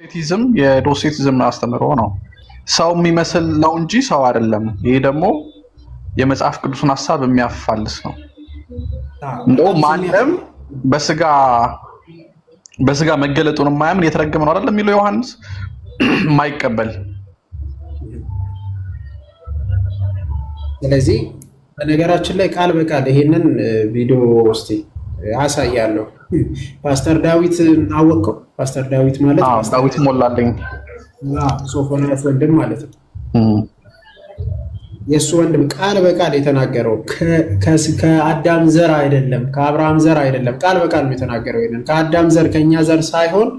ዶሴቲዝም የዶሴቲዝም አስተምሮ ነው። ሰው የሚመስል ነው እንጂ ሰው አይደለም። ይሄ ደግሞ የመጽሐፍ ቅዱስን ሐሳብ የሚያፋልስ ነው። እንደው ማንም በስጋ መገለጡን የማያምን የተረገመ ነው አይደለም የሚለው ዮሐንስ የማይቀበል። ስለዚህ በነገራችን ላይ ቃል በቃል ይሄንን ቪዲዮ ውስጥ አሳያለሁ። ፓስተር ዳዊት አወቀው። ፓስተር ዳዊት ማለት ዳዊት ሞላልኝ ሶፎንያስ ወንድም ማለት ነው። የሱ ወንድም ቃል በቃል የተናገረው ከአዳም ዘር አይደለም፣ ከአብርሃም ዘር አይደለም። ቃል በቃል ነው የተናገረው። ይሄንን ከአዳም ዘር ከኛ ዘር ሳይሆን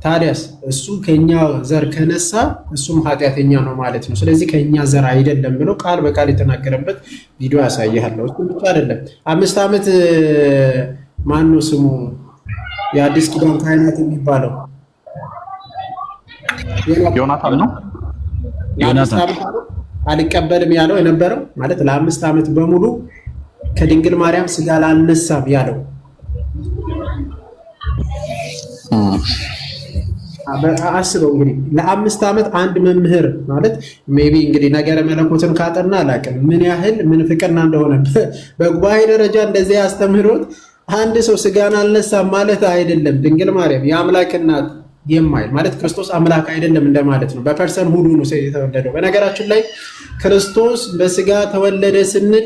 ታዲያስ እሱ ከኛ ዘር ከነሳ እሱም ኃጢአተኛ ነው ማለት ነው። ስለዚህ ከኛ ዘር አይደለም ብሎ ቃል በቃል የተናገረበት ቪዲዮ ያሳያለሁ። እሱ ብቻ አይደለም 5 ዓመት ማነው ስሙ የአዲስ ኪዳን ካህናት የሚባለው ዮናታን ነው። ዮናታን አልቀበልም ያለው የነበረው ማለት ለ5 ዓመት በሙሉ ከድንግል ማርያም ስጋ አልነሳም ያለው አስበው እንግዲህ ለ5 ዓመት አንድ መምህር ማለት ሜቢ እንግዲህ ነገረ መለኮትን ካጠና አላውቅም ምን ያህል ምን ፍቅርና እንደሆነ በጉባኤ ደረጃ እንደዚህ ያስተምሮት አንድ ሰው ስጋን አልነሳም ማለት አይደለም። ድንግል ማርያም የአምላክ እናት የማይል ማለት ክርስቶስ አምላክ አይደለም እንደማለት ነው። በፐርሰን ሁሉ ነው የተወለደው። በነገራችን ላይ ክርስቶስ በስጋ ተወለደ ስንል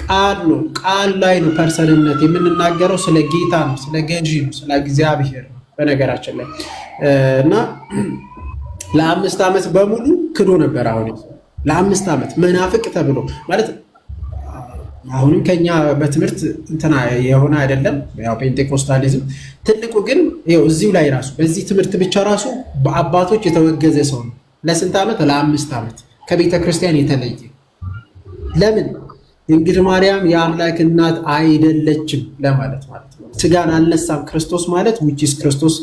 ቃል ነው። ቃል ላይ ነው ፐርሰንነት የምንናገረው። ስለ ጌታ ነው፣ ስለ ገዢ ነው፣ ስለ እግዚአብሔር ነው። በነገራችን ላይ እና ለ5 ዓመት በሙሉ ክዶ ነበር። አሁን ለ5 ዓመት መናፍቅ ተብሎ ማለት አሁንም ከኛ በትምህርት እንትና የሆነ አይደለም። ያው ፔንቴኮስታሊዝም ትልቁ ግን ይኸው እዚሁ ላይ ራሱ በዚህ ትምህርት ብቻ ራሱ በአባቶች የተወገዘ ሰው ነው። ለስንት ዓመት? ለ5 ዓመት ከቤተ ክርስቲያን የተለየ። ለምን? ድንግል ማርያም የአምላክ እናት አይደለችም ለማለት ማለት ነው። ስጋን አልነሳም ክርስቶስ ማለት ዊችስ ክርስቶስ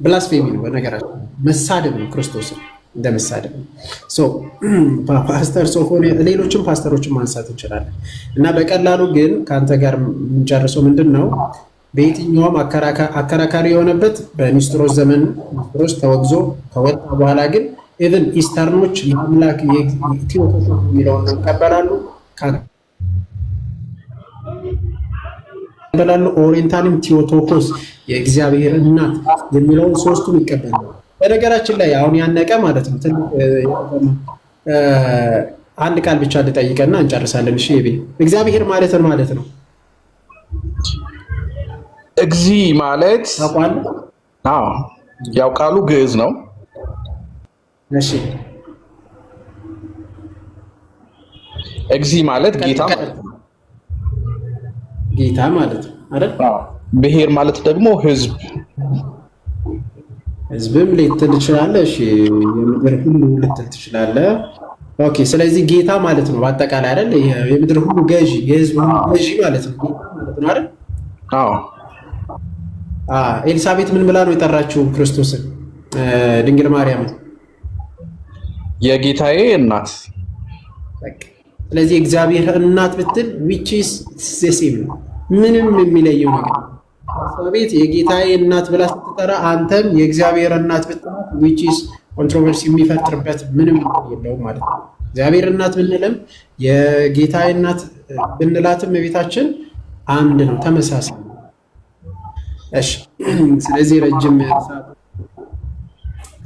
ብላስፌሚ ነው። በነገራችን መሳደብ ነው። ክርስቶስን እንደ መሳደብ ነው። ፓስተር ሶፎንያስ ሌሎችም ፓስተሮችን ማንሳት እንችላለን እና በቀላሉ ግን ከአንተ ጋር የምንጨርሰው ምንድን ነው በየትኛውም አከራካሪ የሆነበት በኒስጥሮስ ዘመን ኒስጥሮስ ተወግዞ ከወጣ በኋላ ግን ኢቭን ኢስተርኖች የአምላክ ቴዎቶስ የሚለውን ይቀበላሉ ኦሪየንታልም ቴዎቶኮስ የእግዚአብሔር እናት የሚለውን ሶስቱም ይቀበላሉ። በነገራችን ላይ አሁን ያነቀ ማለት ነው። አንድ ቃል ብቻ ልጠይቀና እንጨርሳለን። እሺ ይቤ እግዚአብሔር ማለት ነው። እግዚ ማለት ታውቃለህ? አዎ ያው ቃሉ ግዕዝ ነው። እሺ እግዚ ማለት ጌታ ማለት ነው። ጌታ ማለት ነው አይደል? ብሔር ማለት ደግሞ ህዝብ ህዝብም ልትል ትችላለህ። እሺ የምድር ሁሉ ልትል ትችላለህ። ኦኬ ስለዚህ ጌታ ማለት ነው በአጠቃላይ አይደል? የምድር ሁሉ ገዢ የህዝብ ሁሉ ገዢ ማለት ነው አይደል? አዎ ኤልሳቤጥ ምን ብላ ነው የጠራችው ክርስቶስን? ድንግል ማርያም የጌታዬ እናት። ስለዚህ እግዚአብሔር እናት ብትል which is the same ነው። ምንም የሚለየው ነገር ኤልሳቤጥ የጌታዬ እናት ብላ ስትጠራ አንተም የእግዚአብሔር እናት ብትላት which is ኮንትሮቨርሲ የሚፈጥርበት ምንም የለውም ማለት ነው። እግዚአብሔር እናት ብንልም የጌታዬ እናት ብንላትም ቤታችን አንድ ነው፣ ተመሳሳይ ነው። እሺ ስለዚህ ረጅም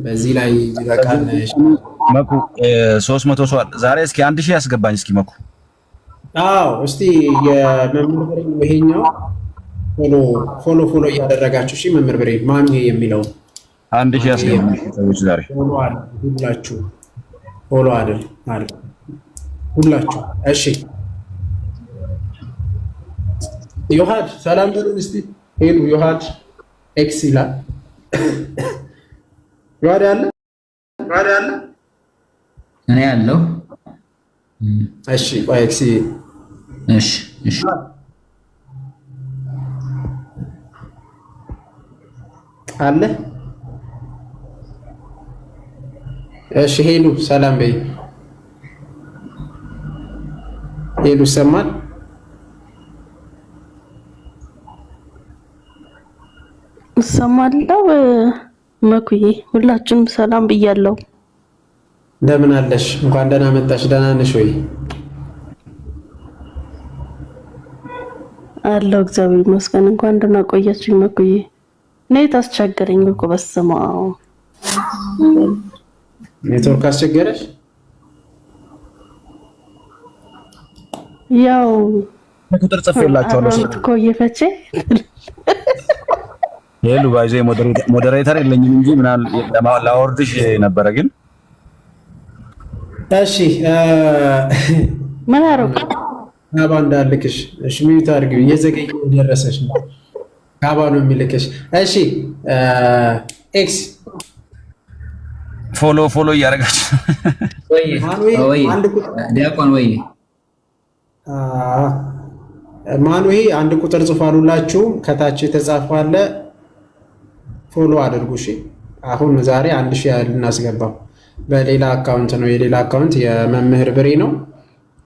በዚህ ላይ ይበቃል። መኩ 300 ሰው ዛሬ እስኪ 1000 ያስገባኝ እስኪ መኩ። አዎ እስቲ የመምህር ብሬን ይሄኛው ፎሎ እያደረጋችሁ እሺ። መምህር ብሬን ማን የሚለው 1000 ያስገባኝ ሰዎች ዛሬ ሁላችሁ ፎሎ አይደል ማለት ሁላችሁ። እሺ ዮሐድ ሰላም በሉን እስቲ። ሄሎ ዮሐድ ኤክስ ይላል። ዮሐድ ያለ እኔ ያለው እሺ ቆይ ኤክስ እሺ አለ እሺ ሄሉ ሰላም በይ። ሄሉ ሰማን እሰማለሁ መኩዬ ሁላችሁም ሰላም ብያለሁ። እንደምን አለሽ? እንኳን ደህና መጣሽ። ደህና ነሽ ወይ? አለሁ እግዚአብሔር ይመስገን። እንኳን ደህና ቆያችሁኝ። መኩዬ እኔ ታስቸገረኝ እኮ በስመ አብ። ኔትወርክ አስቸገረሽ? ያው ቁጥር ጽፌላችኋለሁ እኮ እየፈቼ ሄሉ ባይዘ ሞዴሬተር የለኝም እንጂ ምናል ላወርድሽ ነበረ ግን እሺ ምን አረኩ? ካባ እንዳልክሽ እሺ ሚዩት አድርጊው። እየዘገየ ደረሰሽ ነው ካባ ነው የሚልክሽ። እሺ ኤክስ ፎሎ እያደረጋችሁ ወይ ዲያቆን ወይ ማኑሄ አንድ ቁጥር ጽፋሉላችሁ ከታች የተጻፈ አለ። ፎሎ አድርጉ። እሺ አሁን ዛሬ 1000 ያህል እናስገባው። በሌላ አካውንት ነው፣ የሌላ አካውንት የመምህር ብሬ ነው።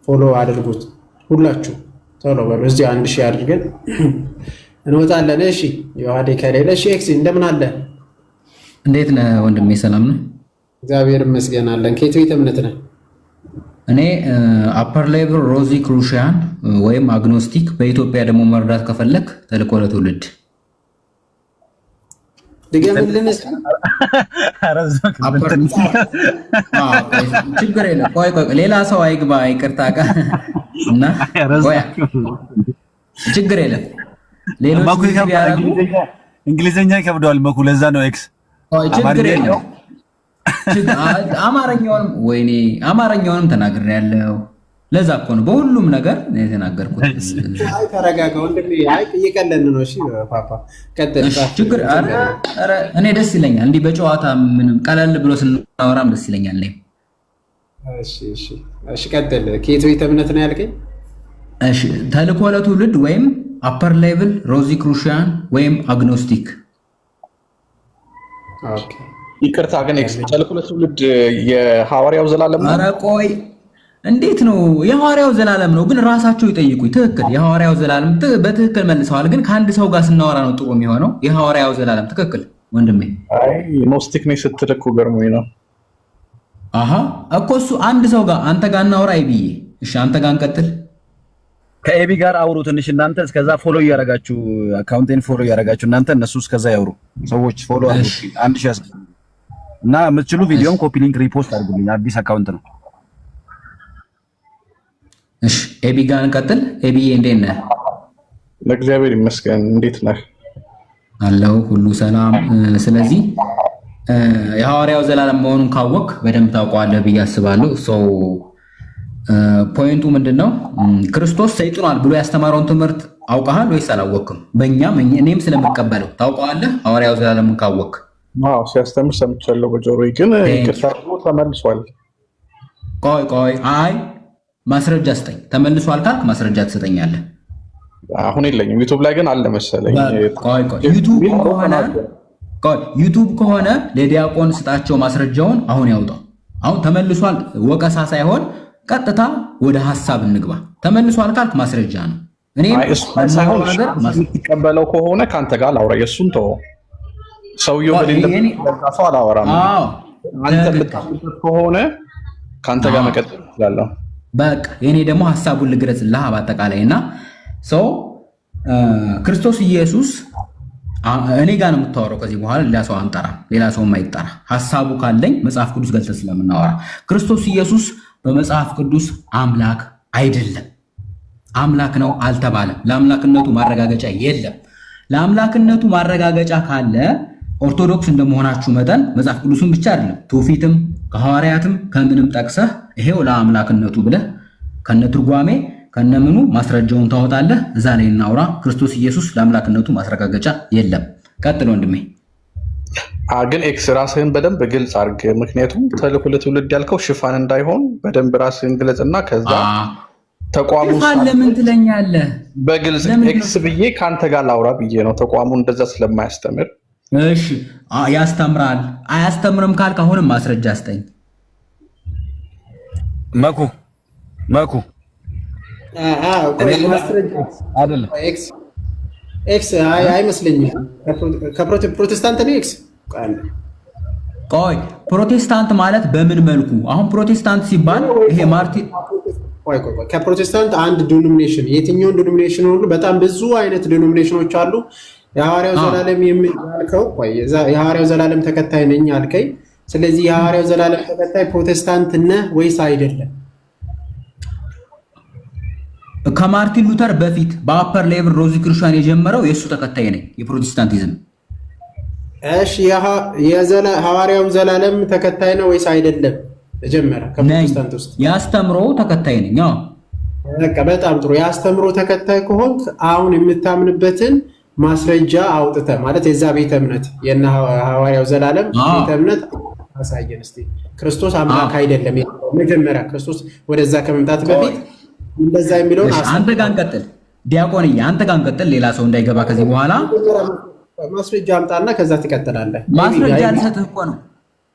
ፎሎ አድርጉት ሁላችሁ ቶሎ በሉ። እዚህ 1000 አድርገን እንወጣለን። እሺ ዮሐዴ ከሌለ እሺ ኤክስ እንደምን አለ? እንዴት ነህ ወንድሜ? ሰላም ነው እግዚአብሔር ይመስገን አለን። ከየት ቤተ እምነት ነህ? እኔ አፐር ሌቭል ሮዚ ክሩሺያን ወይም አግኖስቲክ፣ በኢትዮጵያ ደግሞ መርዳት ከፈለክ ተልእኮ ለትውልድ ድገምልን። ችግር የለም። ቆይ ሌላ ሰው አይግባ፣ ይቅርታ እና ችግር የለም። ሌሎች እንግሊዝኛ ይከብደዋል መኩ፣ ለዛ ነው ኤክስ። ችግር የለም። አማርኛውንም ተናግሬያለሁ። ለዛ እኮ ነው በሁሉም ነገር የተናገርኩት። አይ ተረጋጋ ወንድሜ። አይ እየቀለድን ነው። እሺ ፓፓ ቀጥል። ችግር ኧረ እኔ ደስ ይለኛል እንዲህ በጨዋታ ምንም ቀለል ብሎ ስናወራም ደስ ይለኛል። እሺ ቀጥል። ከየት ቤተ እምነት ነው ያልከኝ? እሺ ተልእኮ ለትውልድ ወይም አፐር ሌቭል ሮዚ ክሩሺያን ወይም አግኖስቲክ። ኦኬ ይቅርታ ግን ኤክስ ተልእኮ ለትውልድ የሐዋርያው ዘላለም ነው። ኧረ ቆይ እንዴት ነው የሐዋርያው ዘላለም ነው? ግን ራሳቸው ይጠይቁኝ። ትክክል የሐዋርያው ዘላለም በትክክል መልሰዋል። ግን ከአንድ ሰው ጋር ስናወራ ነው ጥሩ የሚሆነው። የሐዋርያው ዘላለም ትክክል ወንድሜ። አይ ኖስቲክ ነው ስትል እኮ ገርሞኝ ነው። አሃ እኮ እሱ አንድ ሰው ጋር አንተ ጋር እናወራ አይብዬ። እሺ አንተ ጋር እንቀጥል። ከኤቢ ጋር አውሩ ትንሽ እናንተ። እስከዛ ፎሎ እያደረጋችሁ አካውንቴን ፎሎ እያደረጋችሁ እናንተ፣ እነሱ እስከዛ ያውሩ። ሰዎች ፎሎ አድርጉ 1000 እና የምትችሉ ቪዲዮን ኮፒ ሊንክ ሪፖስት አድርጉልኝ። አዲስ አካውንት ነው። እሺ ኤቢ ጋር እንቀጥል። ኤቢ እንዴት ነህ? ለእግዚአብሔር ይመስገን። እንዴት ነህ? አለው ሁሉ ሰላም። ስለዚህ የሐዋርያው ዘላለም መሆኑን ካወቅ በደንብ ታውቀዋለህ ብዬ አስባለሁ። ሰው ፖይንቱ ምንድነው? ክርስቶስ ሰይጥኗል ብሎ ያስተማረውን ትምህርት አውቀሃል ወይስ አላወቅም? በእኛም እኔም ስለምቀበለው ታውቀዋለህ ሐዋርያው ዘላለምን ካወቅ። አዎ ሲያስተምር ሰምቻለሁ በጆሮዬ። ግን ይቅርታ ብሎ ተመልሷል። ቆይ አይ ማስረጃ ስጠኝ። ተመልሷል ካልክ ማስረጃ ትሰጠኛለህ። አሁን የለኝም። ዩቲዩብ ላይ ግን አለ መሰለኝ። ቆይ ዩቲዩብ ከሆነ ለዲያቆን ስጣቸው ማስረጃውን አሁን ያውጣው። አሁን ተመልሷል ወቀሳ ሳይሆን ቀጥታ ወደ ሐሳብ እንግባ። ተመልሷል ካልክ ማስረጃ ነው። እኔም ሳይሆን የምትቀበለው ከሆነ ካንተ ጋር ላውራ። የሱን ተወው። ሰውየው በሌለበት ሰው አላወራም። አንተ የምትቀበለው ከሆነ ካንተ ጋር መቀጠል እችላለሁ። በቃ የኔ ደግሞ ሐሳቡን ልግለጽልህ በአጠቃላይና ሰው ክርስቶስ ኢየሱስ እኔ ጋር ነው የምታወራው። ከዚህ በኋላ ሌላ ሰው አንጠራ፣ ሌላ ሰው የማይጠራ ሐሳቡ ካለኝ መጽሐፍ ቅዱስ ገልጸን ስለምናወራ ክርስቶስ ኢየሱስ በመጽሐፍ ቅዱስ አምላክ አይደለም። አምላክ ነው አልተባለም። ለአምላክነቱ ማረጋገጫ የለም። ለአምላክነቱ ማረጋገጫ ካለ ኦርቶዶክስ እንደመሆናችሁ መጠን መጽሐፍ ቅዱስን ብቻ አይደለም ትውፊትም ከሐዋርያትም ከምንም ጠቅሰህ ይሄው ለአምላክነቱ ብለህ ከነትርጓሜ ከነምኑ ማስረጃውን ታወጣለህ። እዛ ላይ እናውራ። ክርስቶስ ኢየሱስ ለአምላክነቱ ማስረጋገጫ የለም። ቀጥል ወንድሜ። ግን ኤክስ ራስህን በደንብ ግልጽ አድርግ። ምክንያቱም ተልእኮ ለትውልድ ያልከው ሽፋን እንዳይሆን በደንብ ራስህን ግለጽና ከዛ ተቋሙ ለምን ትለኛለህ? በግልጽ ኤክስ ብዬ ከአንተ ጋር ላውራ ብዬ ነው። ተቋሙ እንደዛ ስለማያስተምር። እሺ ያስተምራል። አያስተምርም ካልክ አሁንም ማስረጃ አስጠኝ። መኩ ኤክስ አይመስለኝም። ከፕሮቴስታንት ነው ኤክስ ቆይ ፕሮቴስታንት ማለት በምን መልኩ? አሁን ፕሮቴስታንት ሲባል ይሄ ማርቲን ከፕሮቴስታንት አንድ ዲኖሚኔሽን የትኛውን ዲኖሚኔሽን ሁሉ በጣም ብዙ አይነት ዲኖሚኔሽኖች አሉ። የሐዋርያው ዘላለም የሚያልከው የሐዋርያው ዘላለም ተከታይ ነኝ አልከኝ። ስለዚህ የሐዋርያው ዘላለም ተከታይ ፕሮቴስታንት ነህ ወይስ አይደለም? ከማርቲን ሉተር በፊት በአፐር ሌቭል ሮዚክሩሻን የጀመረው የእሱ ተከታይ ነኝ የፕሮቴስታንቲዝም። እሺ የሐዋርያው ዘላለም ተከታይ ነው ወይስ አይደለም? መጀመሪያ ከፕሮቴስታንት ውስጥ ያስተምሮ ተከታይ ነኝ። በቃ በጣም ጥሩ። ያስተምሮ ተከታይ ከሆንክ አሁን የምታምንበትን ማስረጃ አውጥተህ ማለት የዛ ቤተ እምነት የና ሐዋርያው ዘላለም ቤተ እምነት አሳየን እስቲ። ክርስቶስ አምላክ አይደለም መጀመሪያ ክርስቶስ ወደዛ ከመምጣት በፊት እንደዛ የሚለውን አንተ ጋር እንቀጥል። ዲያቆንዬ አንተ ጋር እንቀጥል፣ ሌላ ሰው እንዳይገባ ከዚህ በኋላ ማስረጃ አምጣና ከዛ ትቀጥላለህ። ማስረጃ አልሰጥህ እኮ ነው።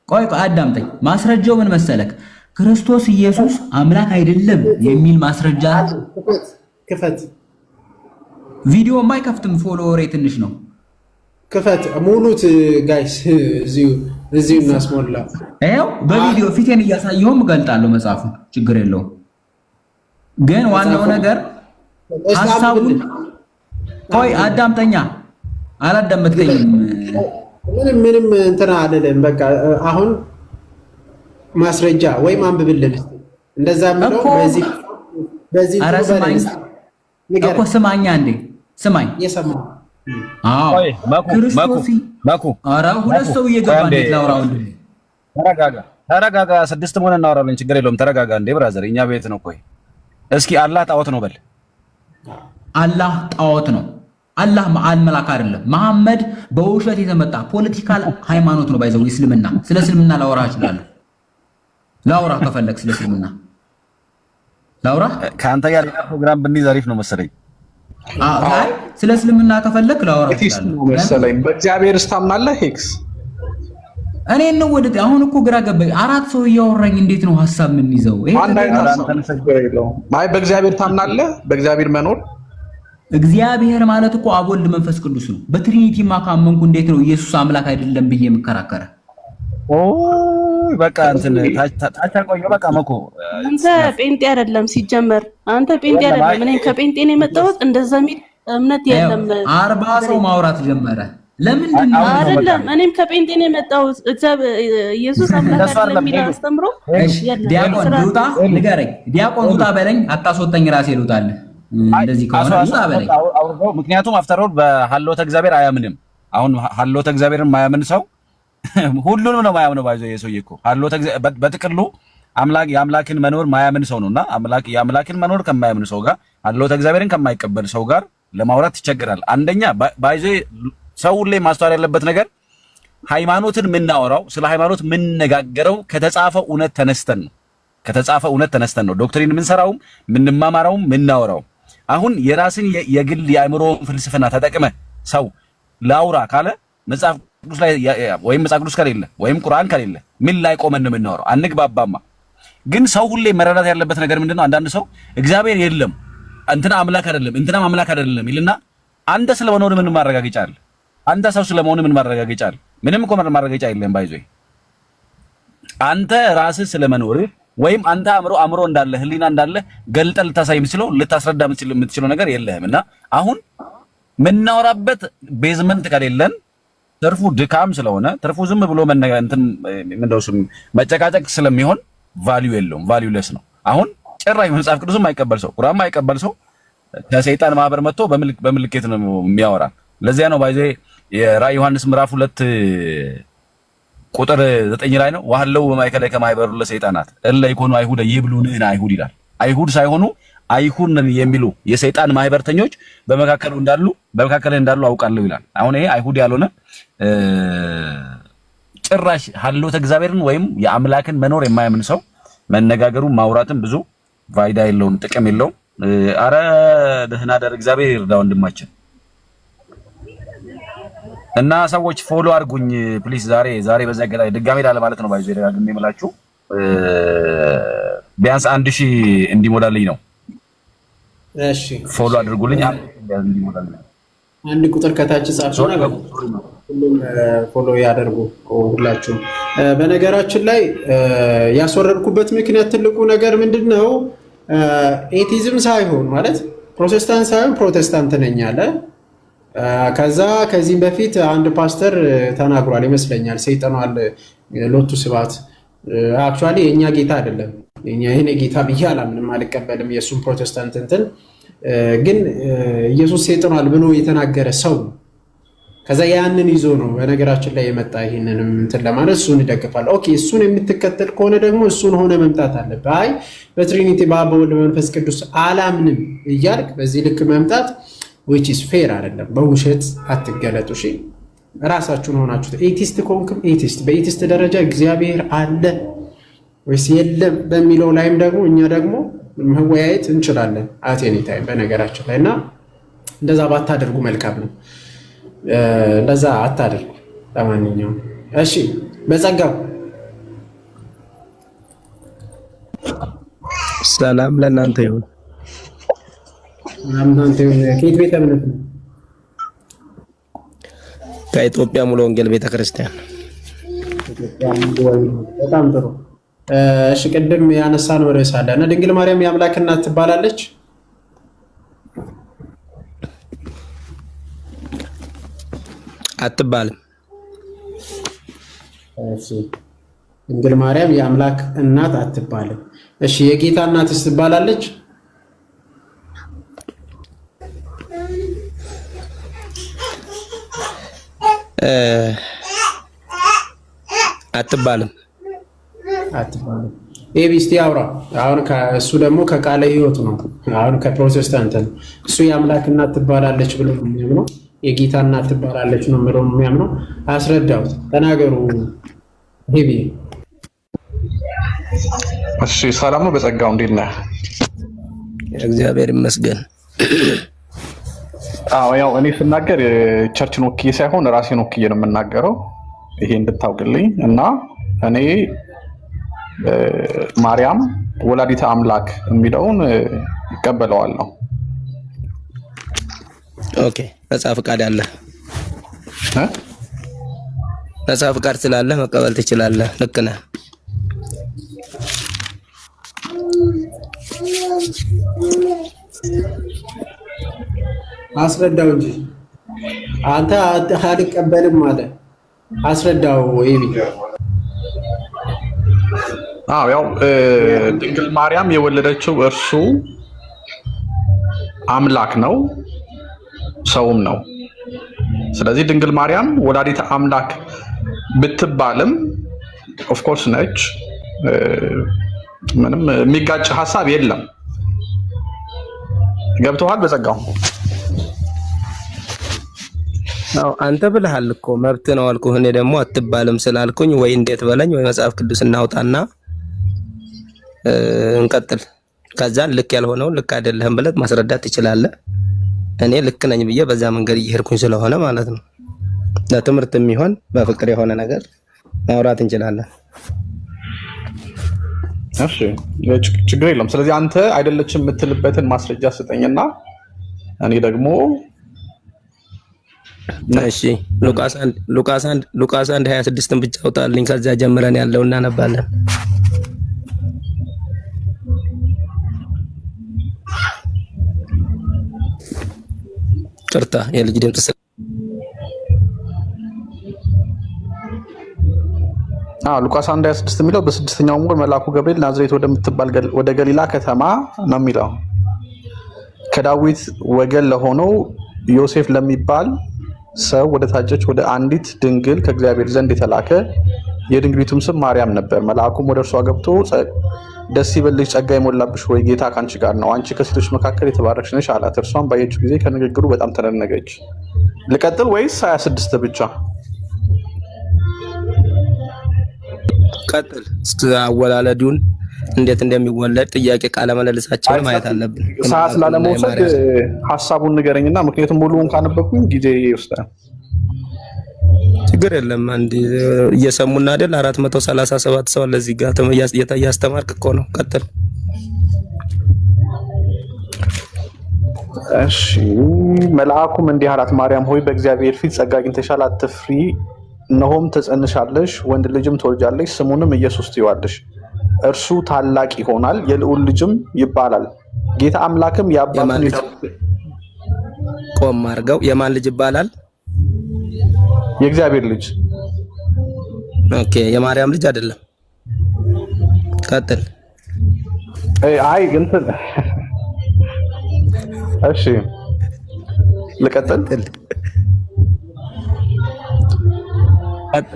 ቆይ አዳምጠኝ። ማስረጃው ምን መሰለክ? ክርስቶስ ኢየሱስ አምላክ አይደለም የሚል ማስረጃ ክፈት። ቪዲዮ የማይከፍትም ፎሎወሬ ትንሽ ነው። ክፈት ሙሉት ጋይስ፣ እዚሁ እናስሞላ። ይኸው በቪዲዮ ፊቴን እያሳየሁም እገልጣለሁ መጽሐፉን፣ ችግር የለውም። ግን ዋናው ነገር ሐሳቡን ቆይ አዳምጠኛ። አላዳመጥከኝም። ምንም እንትና አይደለም። በቃ አሁን ማስረጃ ወይም አንብብልን እንደዛ ምለው በዚህ እኮ ስማኛ እንዴ ስማኝ። የሰማው ቆይ ማኩ ኧረ ሁለት ሰው እየገባ እንዴት ላውራው እንዴ? ተረጋጋ። ስድስት ሆነን እናወራለን፣ ችግር የለውም። ተረጋጋ እንዴ ብራዘር፣ እኛ ቤት ነው። ቆይ እስኪ አላህ ጣዖት ነው በል። አላህ ጣዖት ነው። አላህ መላክ አይደለም። መሐመድ በውሸት የተመጣ ፖለቲካል ሃይማኖት ነው። ባይዘው እስልምና። ስለ እስልምና ላውራ እችላለሁ። ላውራ ከፈለክ ስለ እስልምና ላውራ። ከአንተ ጋር ፕሮግራም ብንይዝ አሪፍ ነው መሰለኝ። አይ ስለ እስልምና ከፈለክ ላውራ እችላለሁ መሰለኝ። በእግዚአብሔር ታምናለህ ሄክስ? እኔ ነው ወደ አሁን እኮ ግራ ገባኝ። አራት ሰው እያወራኝ እንዴት ነው ሐሳብ ምን ይዘው? አይ በእግዚአብሔር ታምናለህ? በእግዚአብሔር መኖር እግዚአብሔር ማለት እኮ አብ ወልድ መንፈስ ቅዱስ ነው። በትሪኒቲማ ካመንኩ እንዴት ነው ኢየሱስ አምላክ አይደለም ብዬ የምከራከረ? በቃ እንትን ታቻ ቆየው። በቃ መኮ አንተ ጴንጤ አይደለም ሲጀመር፣ አንተ ጴንጤ አይደለም። እኔ ከጴንጤ ነው የመጣሁት። እንደዛ የሚል እምነት የለም። 40 ሰው ማውራት ጀመረ። ለምንድን ነው አይደለም? እኔም ከጴንጤ ነው የመጣሁት። ኢየሱስ አምላክ አይደለም የሚል አስተምሮ ዲያቆን ሉጣ ንገረኝ። ዲያቆን ሉጣ በለኝ፣ አታስወጣኝ፣ ራሴ ልውጣልህ። እንደዚህ ከሆነ ሉጣ በለኝ። ምክንያቱም አፍተሮል በሐልዎተ እግዚአብሔር አያምንም። አሁን ሐልዎተ እግዚአብሔርን ማያምን ሰው ሁሉንም ነው ማያምነው። ባይዘው የሰውዬ እኮ ሐልዎተ እግዚአብሔር በጥቅሉ የአምላክን መኖር ማያምን ሰው ነውና የአምላክን መኖር ከማያምን ሰው ጋር ሐልዎተ እግዚአብሔርን ከማይቀበል ሰው ጋር ለማውራት ይቸግራል። አንደኛ ባይዘው ሰው ሁሌ ማስተዋል ያለበት ነገር ሃይማኖትን የምናወራው ስለ ሃይማኖት የምንነጋገረው ከተጻፈ እውነት ተነስተን ነው። ከተጻፈ እውነት ተነስተን ነው ዶክትሪን የምንሰራውም የምንማማራውም የምናወራው። አሁን የራስን የግል የአእምሮ ፍልስፍና ተጠቅመ ሰው ላውራ ካለ መጽሐፍ ቅዱስ ላይ ወይም መጽሐፍ ቅዱስ ከሌለ ወይም ቁርአን ከሌለ ምን ላይ ቆመን ነው የምናወራው? አንግባባማ። ግን ሰው ሁሌ መረዳት ያለበት ነገር ምንድነው? አንዳንድ ሰው እግዚአብሔር የለም እንትና አምላክ አይደለም እንትና አምላክ አይደለም ይልና አንተ ስለመኖር ምን ማረጋገጫ አለ? አንተ ሰው ስለመሆን ምን ማረጋገጫ አለ? ምንም እኮ ማረጋገጫ የለም። ባይዞይ አንተ ራስህ ስለመኖር ወይም አንተ አእምሮ እንዳለ ህሊና እንዳለ ገልጠህ ልታሳይ የምትችለው ልታስረዳ የምትችለው ነገር የለህምና አሁን ምናወራበት ቤዝመንት ከሌለን ትርፉ ድካም ስለሆነ ትርፉ ዝም ብሎ መጨቃጨቅ ስለሚሆን ቫልዩ የለውም፣ ቫልዩለስ ነው። አሁን ጭራሽ መጽሐፍ ቅዱስም የማይቀበል ሰው ቁርአን የማይቀበል ሰው ከሰይጣን ማህበር መጥቶ በምልክት ነው የሚያወራ። ለዚያ ነው ባይዘ የራዕይ ዮሐንስ ምዕራፍ 2 ቁጥር 9 ላይ ነው ወሐለው በማይከለ ከማይበሩ ለሰይጣናት እለ ይኮኑ አይሁድ ይብሉንና አይሁድ ይላል። አይሁድ ሳይሆኑ አይሁድ ነን የሚሉ የሰይጣን ማህበርተኞች በመካከሉ እንዳሉ አውቃለሁ ይላል። አሁን ይሄ አይሁድ ያልሆነ ጭራሽ ሐልዎተ እግዚአብሔርን ወይም የአምላክን መኖር የማያምን ሰው መነጋገሩ ማውራትም ብዙ ፋይዳ የለውም፣ ጥቅም የለውም። አረ ደህና ደር እግዚአብሔር ይርዳ ወንድማችን። እና ሰዎች ፎሎ አድርጉኝ ፕሊስ። ዛሬ በዛ ገላይ ድጋሜ ላለ ማለት ነው ባይዘው ደጋግሜ የምላችሁ ቢያንስ 1000 እንዲሞላልኝ ነው። እሺ ፎሎ አድርጉልኝ። እንዲሞላልኝ አንድ ቁጥር ከታች ጻፉና ሁሉም ፎሎ ያደርጉ ሁላችሁም። በነገራችን ላይ ያስወረድኩበት ምክንያት ትልቁ ነገር ምንድነው? ኤቲዝም ሳይሆን ማለት ፕሮቴስታንት ሳይሆን ፕሮቴስታንት ነኝ አለ። ከዛ ከዚህም በፊት አንድ ፓስተር ተናግሯል ይመስለኛል። ሰይጣናል ሎቱ ስባት አክቹአሊ የኛ ጌታ አይደለም የኔ ጌታ ብዬ አላምንም፣ አልቀበልም የእሱን ፕሮቴስታንት እንትን ግን ኢየሱስ ሰይጣናል ብሎ የተናገረ ሰው ከዛ ያንን ይዞ ነው በነገራችን ላይ የመጣ ይሄንንም እንትን ለማለት እሱን ይደግፋል። ኦኬ እሱን የምትከተል ከሆነ ደግሞ እሱን ሆነ መምጣት አለብህ። አይ በትሪኒቲ በአብ በወልድ በመንፈስ ቅዱስ አላምንም እያልክ በዚህ ልክ መምጣት which is fair አይደለም። በውሸት አትገለጡ። እሺ ራሳችሁን ሆናችሁ ኤቲስት ኮንክም ኤቲስት በኤቲስት ደረጃ እግዚአብሔር አለ ወይስ የለም በሚለው ላይም ደግሞ እኛ ደግሞ መወያየት እንችላለን at any time በነገራችን ላይ እና እንደዛ ባታደርጉ መልካም ነው። እንደዛ አታደርጉ። ለማንኛውም እሺ በጸጋው ሰላም ለእናንተ ይሁን። እናንተ ከየት ቤተ እምነት ነው? ከኢትዮጵያ ሙሉ ወንጌል ቤተክርስቲያን። በጣም ጥሩ። እሺ ቅድም ያነሳነው ርዕስ አለ እና ድንግል ማርያም የአምላክ እናት ትባላለች? አትባልም። እሺ ድንግል ማርያም የአምላክ እናት አትባልም። እሺ የጌታ እናትስ ትባላለች? አትባልም። አትባልም። ኤቢስቲ አውራ አሁን እሱ ደግሞ ከቃለ ሕይወት ነው። አሁን ከፕሮቴስታንት ነው። እሱ የአምላክ እናት ትባላለች ብሎ ነው የሚያምነው። የጌታ እናት ትባላለች ነው ብሎ ነው የሚያምነው። አስረዳውት ተናገሩ። ሄቢ እሺ ሰላም ነው። በጸጋው እንዴት ነህ? እግዚአብሔር ይመስገን። አዎ ያው እኔ ስናገር ቸርችን ወክዬ ሳይሆን ራሴን ወክዬ ነው የምናገረው። ይሄ እንድታውቅልኝ እና እኔ ማርያም ወላዲተ አምላክ የሚለውን ይቀበለዋለሁ። ኦኬ ነፃ ፍቃድ አለ። ነፃ ፍቃድ ስላለ መቀበል ትችላለህ። ልክ ነህ። አስረዳው እንጂ አንተ አልቀበልም ማለት አስረዳው። ይሄ ያው ድንግል ማርያም የወለደችው እርሱ አምላክ ነው ሰውም ነው። ስለዚህ ድንግል ማርያም ወላዲተ አምላክ ብትባልም ኦፍ ኮርስ ነች። ምንም የሚጋጭ ሐሳብ የለም። ገብቶሃል? በጸጋው አንተ ብለሃል እኮ መብት ነው አልኩህ። እኔ ደግሞ አትባልም ስላልኩኝ ወይ እንዴት በለኝ ወይ መጽሐፍ ቅዱስ እናውጣና እንቀጥል። ከዛን ልክ ያልሆነውን ልክ አይደለህም ብለህ ማስረዳት ትችላለህ። እኔ ልክ ነኝ ብዬ በዛ መንገድ እየሄድኩኝ ስለሆነ ማለት ነው። ለትምህርት የሚሆን በፍቅር የሆነ ነገር ማውራት እንችላለን። እሺ ችግር የለም። ስለዚህ አንተ አይደለችም የምትልበትን ማስረጃ ስጠኝና እኔ ደግሞ እሺ ሉቃስ 1:26ን ብቻ አውጣልኝ። ከዛ ጀምረን ያለው እናነባለን። ቅርታ የልጅ ድምጽ ሉቃስ 1:26 የሚለው በስድስተኛው ወር መልአኩ ገብርኤል ናዝሬት ወደምትባል ወደ ገሊላ ከተማ ነው የሚለው ከዳዊት ወገን ለሆነው ዮሴፍ ለሚባል ሰው ወደ ታጨች ወደ አንዲት ድንግል ከእግዚአብሔር ዘንድ የተላከ የድንግሊቱም ስም ማርያም ነበር። መልአኩም ወደ እርሷ ገብቶ ደስ ይበልሽ፣ ጸጋ የሞላብሽ ወይ ጌታ ካንቺ ጋር ነው፣ አንቺ ከሴቶች መካከል የተባረክሽ ነሽ አላት። እርሷም ባየችው ጊዜ ከንግግሩ በጣም ተደነገች። ልቀጥል ወይስ 26 ብቻ? ቀጥል። አወላለዱን እንዴት እንደሚወለድ ጥያቄ ቃለ መለልሳቸውን ማየት አለብን። ሰዓት ላለመውሰድ ሀሳቡን ንገረኝና፣ ምክንያቱም ሙሉውን ካነበብኩኝ ጊዜ ይወስዳል። ችግር የለም። አንዴ እየሰሙና አይደል 437 ሰው ለዚህ ጋር እያስተማርክ እኮ ነው። ቀጥል። እሺ መልአኩም እንዲህ አላት፣ ማርያም ሆይ በእግዚአብሔር ፊት ጸጋ አግኝተሻል፣ አትፍሪ። እነሆም ትጸንሻለሽ፣ ወንድ ልጅም ትወልጃለሽ፣ ስሙንም ኢየሱስ ትይዋለሽ። እርሱ ታላቅ ይሆናል፣ የልዑል ልጅም ይባላል። ጌታ አምላክም የአባቱን ቆም አድርገው የማን ልጅ ይባላል? የእግዚአብሔር ልጅ። ኦኬ የማርያም ልጅ አይደለም። ቀጥል። አይ እንትን እሺ ልቀጥል።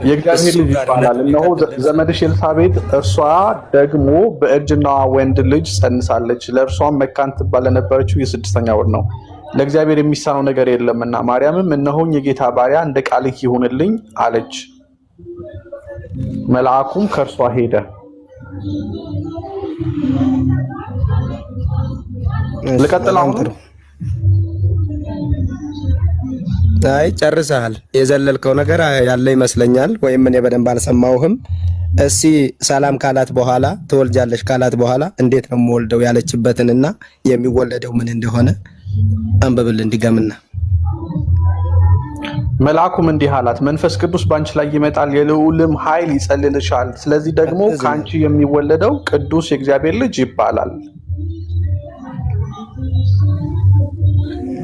የእግዚአብሔር ልጅ ይባላል። እነሆ ዘመድሽ ኤልሳቤጥ እርሷ ደግሞ በእርጅናዋ ወንድ ልጅ ጸንሳለች። ለእርሷም መካን ትባል ለነበረችው የስድስተኛ ወር ነው፣ ለእግዚአብሔር የሚሳነው ነገር የለምና። ማርያምም እነሆኝ የጌታ ባሪያ እንደ ቃልህ ይሁንልኝ አለች። መልአኩም ከእርሷ ሄደ። ልቀጥል አሁን? አይ ጨርሰሃል። የዘለልከው ነገር ያለ ይመስለኛል፣ ወይም እኔ በደንብ አልሰማሁህም። እስኪ ሰላም ካላት በኋላ ትወልጃለሽ ካላት በኋላ እንዴት ነው የምወልደው ያለችበትንና የሚወለደው ምን እንደሆነ አንብብልን ድገምና። መልአኩም እንዲህ አላት፣ መንፈስ ቅዱስ በአንቺ ላይ ይመጣል፣ የልዑልም ኃይል ይጸልልሻል። ስለዚህ ደግሞ ከአንቺ የሚወለደው ቅዱስ የእግዚአብሔር ልጅ ይባላል።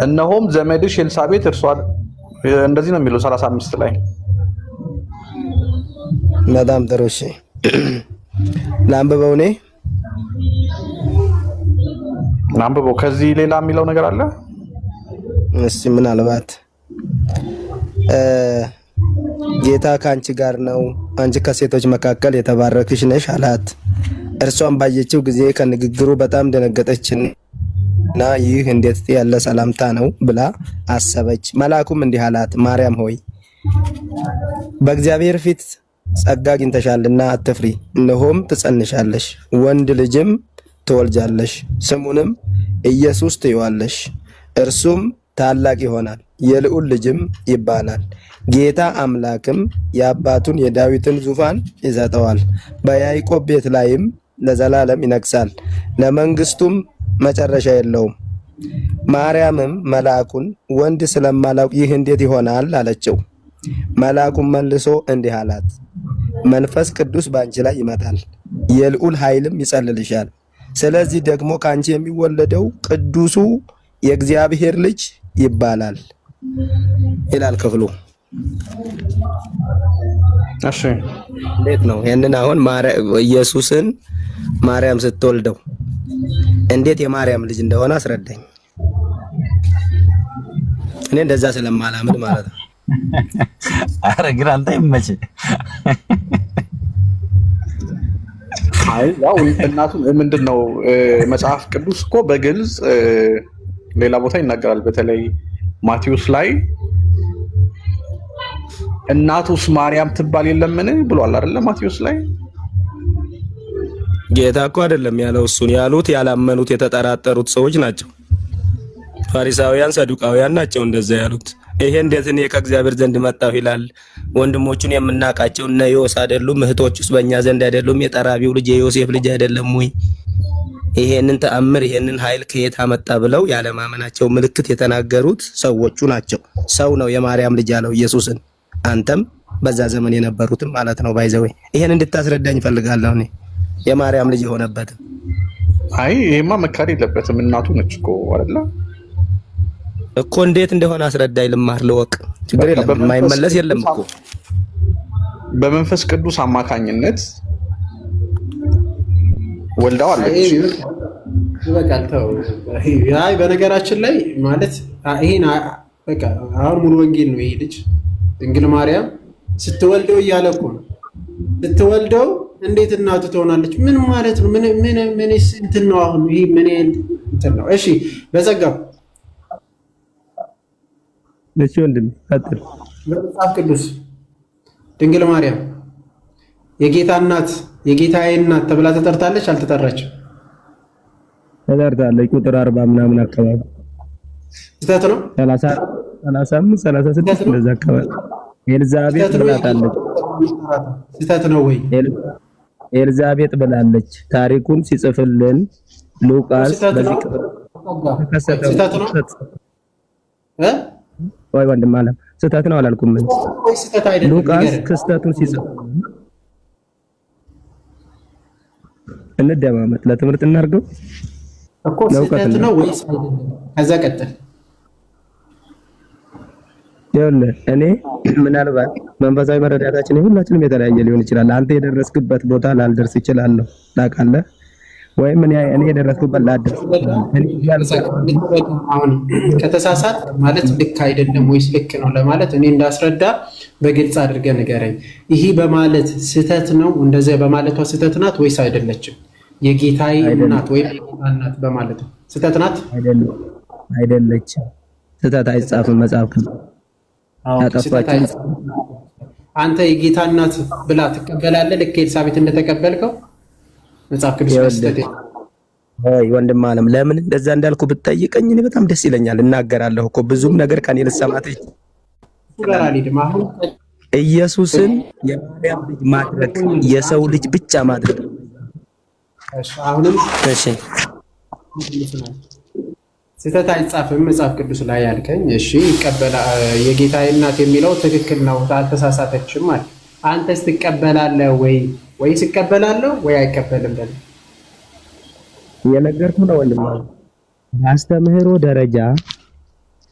እነሆም ዘመድሽ ኤልሳቤጥ እርሷ እንደዚህ ነው የሚለው 35 ላይ። በጣም ጥሩ። እሺ ላንብበው። እኔ ላንብበው። ከዚህ ሌላ የሚለው ነገር አለ? እሺ ምናልባት ጌታ ከአንቺ ጋር ነው፣ አንቺ ከሴቶች መካከል የተባረክሽ ነሽ አላት። እርሷን ባየችው ጊዜ ከንግግሩ በጣም ደነገጠችና ይህ እንዴት ያለ ሰላምታ ነው ብላ አሰበች። መልአኩም እንዲህ አላት፣ ማርያም ሆይ በእግዚአብሔር ፊት ጸጋ አግኝተሻልና አትፍሪ። እነሆም ትጸንሻለሽ፣ ወንድ ልጅም ትወልጃለሽ፣ ስሙንም ኢየሱስ ትይዋለሽ። እርሱም ታላቅ ይሆናል፣ የልዑል ልጅም ይባላል። ጌታ አምላክም የአባቱን የዳዊትን ዙፋን ይሰጠዋል፣ በያዕቆብ ቤት ላይም ለዘላለም ይነግሣል፣ ለመንግስቱም መጨረሻ የለውም። ማርያምም መልአኩን ወንድ ስለማላውቅ ይህ እንዴት ይሆናል አለችው። መልአኩም መልሶ እንዲህ አላት፣ መንፈስ ቅዱስ በአንቺ ላይ ይመጣል፣ የልዑል ኃይልም ይጸልልሻል። ስለዚህ ደግሞ ከአንቺ የሚወለደው ቅዱሱ የእግዚአብሔር ልጅ ይባላል ይላል ክፍሉ። እሺ እንዴት ነው ይሄንን አሁን ኢየሱስን ማርያም ስትወልደው እንዴት የማርያም ልጅ እንደሆነ አስረዳኝ። እኔ እንደዛ ስለማላምን ማለት ነው። አረ ግን አንተ ይመች። አይ ያው እናቱ ምንድነው መጽሐፍ ቅዱስ እኮ በግልጽ ሌላ ቦታ ይናገራል። በተለይ ማቴዎስ ላይ እናቱስ ማርያም ትባል የለምን ብሏል አይደለ? ማቴዎስ ላይ ጌታ እኮ አይደለም ያለው፣ እሱን ያሉት ያላመኑት የተጠራጠሩት ሰዎች ናቸው። ፋሪሳውያን ሰዱቃውያን ናቸው እንደዛ ያሉት። ይሄ እንዴት እኔ ከእግዚአብሔር ዘንድ መጣሁ ይላል? ወንድሞቹን የምናውቃቸው እነ ዮሴፍ አይደሉም? እህቶቹስ በእኛ ዘንድ አይደሉም? የጠራቢው ልጅ የዮሴፍ ልጅ አይደለም ወይ? ይሄንን ተአምር ይሄንን ኃይል ከየት አመጣ ብለው ያለማመናቸው ምልክት የተናገሩት ሰዎቹ ናቸው። ሰው ነው የማርያም ልጅ ያለው ኢየሱስን፣ አንተም በዛ ዘመን የነበሩትም ማለት ነው። ባይዘው ይሄን እንድታስረዳኝ ፈልጋለሁ እኔ የማርያም ልጅ የሆነበት። አይ ይሄማ መካድ የለበትም እናቱ ነች እኮ አይደለ እኮ። እንዴት እንደሆነ አስረዳኝ፣ ልማር ልወቅ። ችግር የለም የማይመለስ የለም እኮ። በመንፈስ ቅዱስ አማካኝነት ወልዳዋለች። ይበቃል ተው። አይ በነገራችን ላይ ማለት ይሄን በቃ አሁን ሙሉ ወንጌል ነው። ይሄ ልጅ ድንግል ማርያም ስትወልደው እያለ እኮ ነው። ስትወልደው እንዴት እናቱ ትሆናለች? ምን ማለት ነው? ምን እንትን ነው አሁን ይሄ ምን እንትን ነው? እሺ በጸጋው እሺ ወንድም ቀጥል። በመጽሐፍ ቅዱስ ድንግል ማርያም የጌታ እናት የጌታዬ እናት ተብላ ተጠርታለች? አልተጠራችም? ተጠርታለች። ቁጥር 40 ምናምን አካባቢ ስህተት ነው። 35 36 እንደዛ አካባቢ ኤልዛቤጥ ብላታለች። ስህተት ነው ወይ? ኤልዛቤጥ ብላለች። ታሪኩን ሲጽፍልን ሉቃስ በዚህ ክፍል ስህተት ነው ወይ ወንድም አለም? ስህተት ነው አላልኩም ወይ ስህተት አይደለም? ሉቃስ ክስተቱን ሲጽፍ እንደማመጥ ለትምህርት እናርገው እኮ ስህተት ነው ወይስ አይደለም? ከዛ ቀጥል። ይኸውልህ እኔ ምናልባት መንፈሳዊ መረዳታችን ሁላችንም የተለያየ ሊሆን ይችላል። አንተ የደረስክበት ቦታ ላልደርስ እችላለሁ ታውቃለህ፣ ወይም እኔ የደረስክበት ላልደርስ አሁን ከተሳሳት ማለት ልክ አይደለም ወይስ ልክ ነው ለማለት እኔ እንዳስረዳ በግልጽ አድርገህ ንገረኝ። ይሄ በማለት ስህተት ነው እንደዚህ በማለቷ ስህተት ናት ወይስ አይደለችም? የጌታዬ እናት ወይም የጌታ እናት በማለት ስህተት ናት አይደለችም? ስህተት አይጻፍም መጽሐፍ ቅዱስ። አንተ የጌታ እናት ብላ ትቀበላለህ? ልክ ኤልሳቤጥ እንደተቀበልከው መጽሐፍ ቅዱስ መስጠት ወይ ወንድም አለም ለምን እንደዛ እንዳልኩ ብትጠይቀኝ እኔ በጣም ደስ ይለኛል። እናገራለሁ እኮ ብዙም ነገር ከኔ ልትሰማት ኢየሱስን የማርያም ልጅ ማድረግ የሰው ልጅ ብቻ ማድረግ አሁንም እሺ ስህተት አይጻፍም መጽሐፍ ቅዱስ ላይ ያልከኝ። እሺ ይቀበላ የጌታዬ እናት የሚለው ትክክል ነው አልተሳሳተችም ማለት አንተስ ትቀበላለህ ወይስ እቀበላለሁ ወይ አይቀበልም? በል የነገርኩህ ነው ወንድም። በአስተምህሮ ደረጃ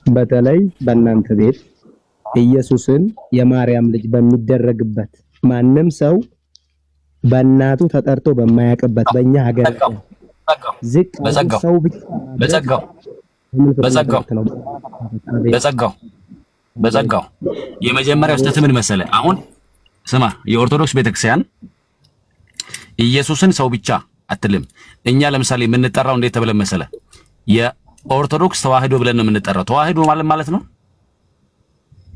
በተለይ በእናንተ ቤት ኢየሱስን የማርያም ልጅ በሚደረግበት ማንም ሰው በእናቱ ተጠርቶ በማያውቅበት በእኛ ሀገር ዝቅ ሰው ብቻ በጸጋው የመጀመሪያው ስህተት ምን መሰለህ? አሁን ስማ፣ የኦርቶዶክስ ቤተክርስቲያን ኢየሱስን ሰው ብቻ አትልም። እኛ ለምሳሌ የምንጠራው እንዴት ተብለን መሰለህ? የኦርቶዶክስ ተዋህዶ ብለን ነው የምንጠራው። ተዋህዶ ማለት ነው